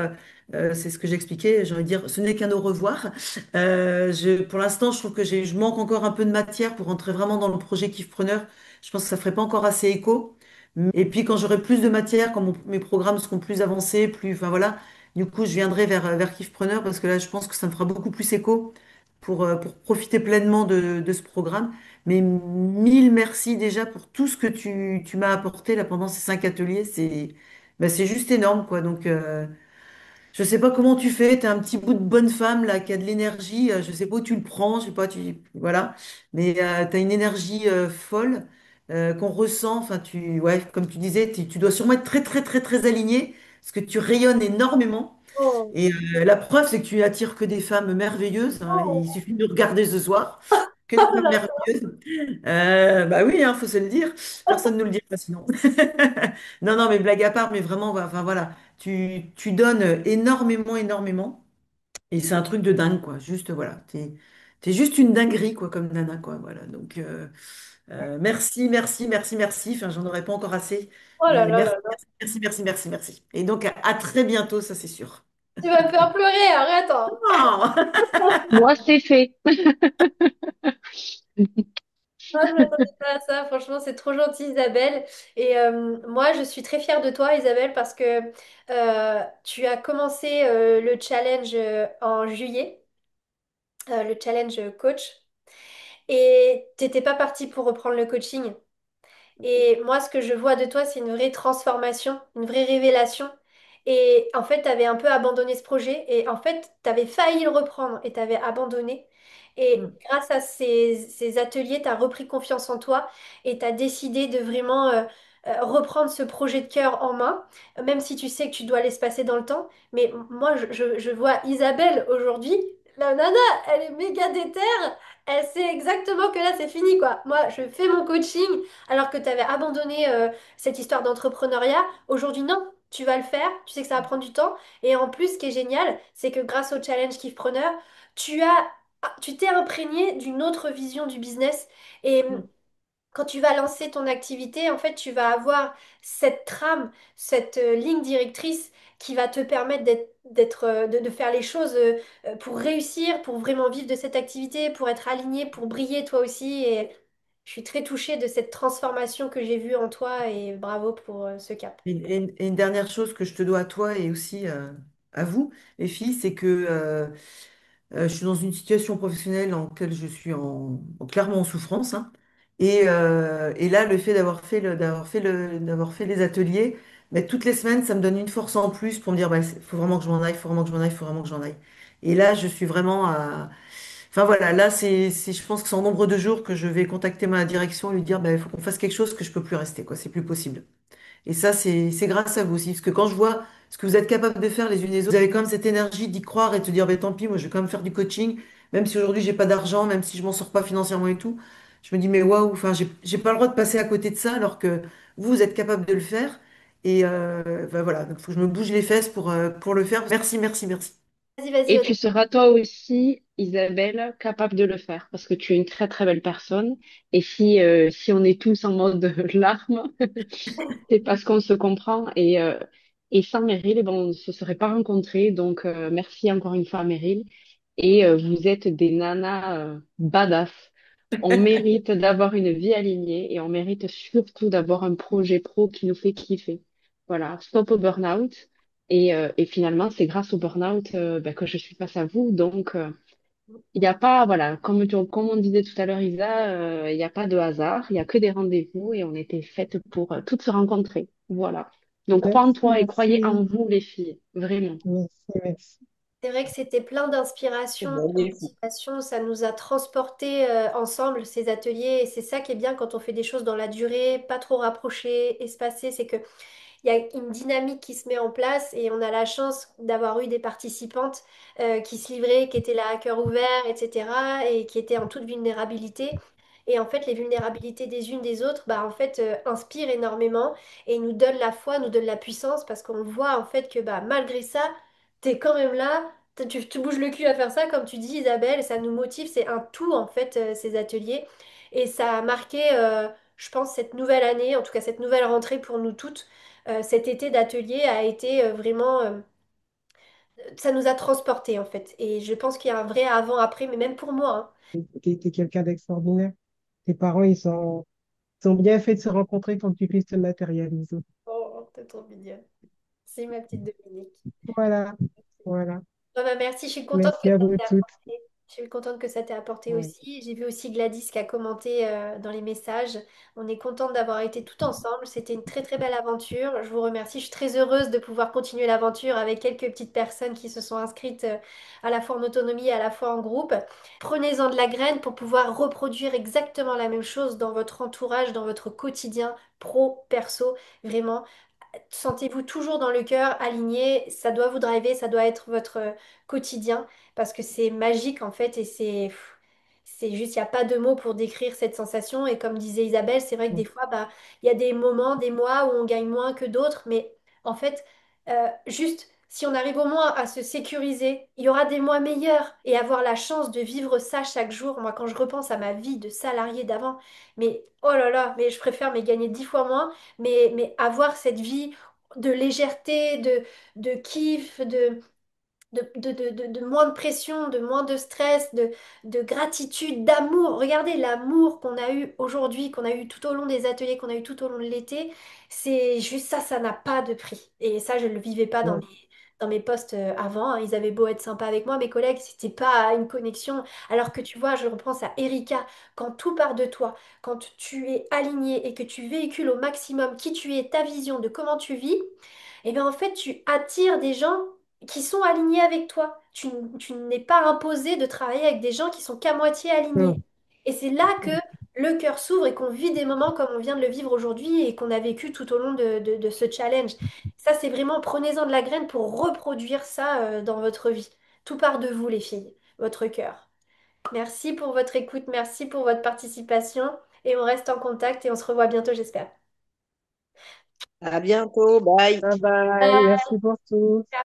Speaker 3: C'est ce que j'expliquais. J'ai envie de dire, ce n'est qu'un au revoir. Pour l'instant, je trouve que je manque encore un peu de matière pour rentrer vraiment dans le projet Kiffpreneur. Je pense que ça ferait pas encore assez écho. Et puis quand j'aurai plus de matière, quand mes programmes seront plus avancés, enfin voilà, du coup je viendrai vers Kiffpreneur parce que là je pense que ça me fera beaucoup plus écho pour profiter pleinement de ce programme. Mais mille merci déjà pour tout ce que tu m'as apporté là pendant ces 5 ateliers. C'est juste énorme quoi. Donc je sais pas comment tu fais, t'es un petit bout de bonne femme là qui a de l'énergie, je sais pas où tu le prends, je sais pas, voilà, mais t'as une énergie folle qu'on ressent, enfin ouais, comme tu disais, tu dois sûrement être très très très très aligné parce que tu rayonnes énormément
Speaker 1: Oh,
Speaker 3: et la preuve c'est que tu attires que des femmes merveilleuses, hein, il
Speaker 1: oh,
Speaker 3: suffit de regarder ce soir, que des femmes merveilleuses. Bah oui, hein, faut se le dire. Personne ne nous le dira sinon. Non, non, mais blague à part, mais vraiment, enfin voilà, tu donnes énormément, énormément. Et c'est un truc de dingue, quoi. Juste, voilà, t'es juste une dinguerie, quoi, comme nana, quoi. Voilà. Donc, merci, merci, merci, merci. Enfin, j'en aurais pas encore assez.
Speaker 1: oh là
Speaker 3: Mais
Speaker 1: là
Speaker 3: merci,
Speaker 1: là là.
Speaker 3: merci, merci, merci, merci, merci. Et donc, à très bientôt, ça, c'est sûr.
Speaker 1: Tu vas me faire pleurer, arrête, hein.
Speaker 3: Oh
Speaker 4: Moi, c'est fait.
Speaker 1: Moi, je m'attendais pas à ça. Franchement, c'est trop gentil, Isabelle. Et moi, je suis très fière de toi, Isabelle, parce que tu as commencé le challenge en juillet, le challenge coach, et t'étais pas partie pour reprendre le coaching. Et moi, ce que je vois de toi, c'est une vraie transformation, une vraie révélation. Et en fait, tu avais un peu abandonné ce projet et en fait, tu avais failli le reprendre et tu avais abandonné. Et grâce à ces ateliers, tu as repris confiance en toi et tu as décidé de vraiment reprendre ce projet de cœur en main, même si tu sais que tu dois l'espacer dans le temps. Mais moi, je vois Isabelle aujourd'hui, la nana, elle est méga déter, elle sait exactement que là, c'est fini, quoi. Moi, je fais mon coaching alors que tu avais abandonné cette histoire d'entrepreneuriat. Aujourd'hui, non, tu vas le faire, tu sais que ça va prendre du temps. Et en plus, ce qui est génial, c'est que grâce au challenge Kiffpreneur, tu t'es imprégné d'une autre vision du business. Et quand tu vas lancer ton activité, en fait, tu vas avoir cette trame, cette ligne directrice qui va te permettre de faire les choses pour réussir, pour vraiment vivre de cette activité, pour être aligné, pour briller toi aussi. Et je suis très touchée de cette transformation que j'ai vue en toi et bravo pour ce cap.
Speaker 3: Et une dernière chose que je te dois à toi et aussi à vous, les filles, c'est que je suis dans une situation professionnelle en laquelle je suis clairement en souffrance, hein. Et là, le fait d'avoir fait les ateliers, ben, toutes les semaines, ça me donne une force en plus pour me dire, il faut vraiment que je m'en aille, il faut vraiment que je m'en aille, il faut vraiment que j'en aille. Et là, je suis vraiment à... Enfin voilà, là, je pense que c'est en nombre de jours que je vais contacter ma direction et lui dire, il faut qu'on fasse quelque chose que je peux plus rester, quoi. C'est plus possible. Et ça, c'est grâce à vous aussi. Parce que quand je vois ce que vous êtes capables de faire les unes les autres, vous avez quand même cette énergie d'y croire et de te dire, tant pis, moi, je vais quand même faire du coaching, même si aujourd'hui, j'ai pas d'argent, même si je m'en sors pas financièrement et tout. Je me dis, mais waouh, enfin, j'ai pas le droit de passer à côté de ça alors que vous êtes capable de le faire. Et voilà, donc faut que je me bouge les fesses pour le faire. Merci, merci, merci.
Speaker 1: Vas-y, vas-y,
Speaker 4: Et
Speaker 1: Audrey.
Speaker 4: tu seras toi aussi, Isabelle, capable de le faire parce que tu es une très très belle personne. Et si on est tous en mode larmes, c'est parce qu'on se comprend. Et sans Meryl, eh ben, on ne se serait pas rencontrés. Donc merci encore une fois, Meryl. Et vous êtes des nanas badass. On mérite d'avoir une vie alignée et on mérite surtout d'avoir un projet pro qui nous fait kiffer. Voilà, stop au burn-out. Et finalement, c'est grâce au burn-out ben, que je suis face à vous. Donc, il n'y a pas, voilà, comme on disait tout à l'heure, Isa, il n'y a pas de hasard, il n'y a que des rendez-vous et on était faites pour toutes se rencontrer. Voilà. Donc, crois en
Speaker 5: Merci,
Speaker 4: toi et croyez en
Speaker 5: merci,
Speaker 4: vous, les filles, vraiment.
Speaker 5: merci, merci.
Speaker 1: C'est vrai que c'était plein
Speaker 6: C'est
Speaker 1: d'inspiration, de
Speaker 6: magnifique.
Speaker 1: motivation, ça nous a transportés ensemble, ces ateliers, et c'est ça qui est bien quand on fait des choses dans la durée, pas trop rapprochées, espacées, c'est que il y a une dynamique qui se met en place et on a la chance d'avoir eu des participantes qui se livraient, qui étaient là à cœur ouvert, etc. et qui étaient en toute vulnérabilité. Et en fait, les vulnérabilités des unes des autres, bah, en fait, inspirent énormément et nous donnent la foi, nous donnent la puissance parce qu'on voit en fait que bah, malgré ça, t'es quand même là, tu bouges le cul à faire ça, comme tu dis Isabelle, et ça nous motive, c'est un tout en fait, ces ateliers. Et ça a marqué, je pense, cette nouvelle année, en tout cas cette nouvelle rentrée pour nous toutes. Cet été d'atelier a été vraiment, ça nous a transportés en fait. Et je pense qu'il y a un vrai avant-après, mais même pour moi, hein.
Speaker 5: T'es quelqu'un d'extraordinaire. Tes parents, ils ont bien fait de se rencontrer pour que tu puisses te matérialiser.
Speaker 1: Oh, t'es trop mignonne. C'est ma petite Dominique.
Speaker 5: Voilà, voilà.
Speaker 1: Ouais, bah, merci, je suis contente que
Speaker 5: Merci à
Speaker 1: ça
Speaker 5: vous
Speaker 1: t'ait
Speaker 5: toutes.
Speaker 1: apporté. Je suis contente que ça t'ait apporté
Speaker 5: Ouais.
Speaker 1: aussi. J'ai vu aussi Gladys qui a commenté dans les messages. On est contente d'avoir été tout ensemble. C'était une très très belle aventure. Je vous remercie. Je suis très heureuse de pouvoir continuer l'aventure avec quelques petites personnes qui se sont inscrites à la fois en autonomie et à la fois en groupe. Prenez-en de la graine pour pouvoir reproduire exactement la même chose dans votre entourage, dans votre quotidien pro, perso. Vraiment. Sentez-vous toujours dans le cœur, aligné, ça doit vous driver, ça doit être votre quotidien, parce que c'est magique en fait, et c'est juste, il n'y a pas de mots pour décrire cette sensation, et comme disait Isabelle, c'est vrai que des fois, bah, il y a des moments, des mois où on gagne moins que d'autres, mais en fait, juste, si on arrive au moins à se sécuriser, il y aura des mois meilleurs, et avoir la chance de vivre ça chaque jour, moi quand je repense à ma vie de salarié d'avant, mais oh là là, mais je préfère mais gagner 10 fois moins, mais avoir cette vie de légèreté, de kiff, de moins de pression, de moins de stress, de gratitude, d'amour. Regardez l'amour qu'on a eu aujourd'hui, qu'on a eu tout au long des ateliers, qu'on a eu tout au long de l'été. C'est juste ça, ça n'a pas de prix. Et ça, je ne le vivais pas
Speaker 5: Ouais.
Speaker 1: dans mes postes avant, hein. Ils avaient beau être sympas avec moi, mes collègues, c'était pas une connexion. Alors que tu vois, je repense à Erika, quand tout part de toi, quand tu es aligné et que tu véhicules au maximum qui tu es, ta vision de comment tu vis, et bien en fait, tu attires des gens qui sont alignés avec toi. Tu n'es pas imposé de travailler avec des gens qui sont qu'à moitié alignés.
Speaker 5: Non.
Speaker 1: Et c'est là que le cœur s'ouvre et qu'on vit des moments comme on vient de le vivre aujourd'hui et qu'on a vécu tout au long de ce challenge. Ça, c'est vraiment, prenez-en de la graine pour reproduire ça dans votre vie. Tout part de vous, les filles, votre cœur. Merci pour votre écoute, merci pour votre participation et on reste en contact et on se revoit bientôt, j'espère.
Speaker 6: À bientôt. Bye.
Speaker 5: Bye bye. Merci pour tout.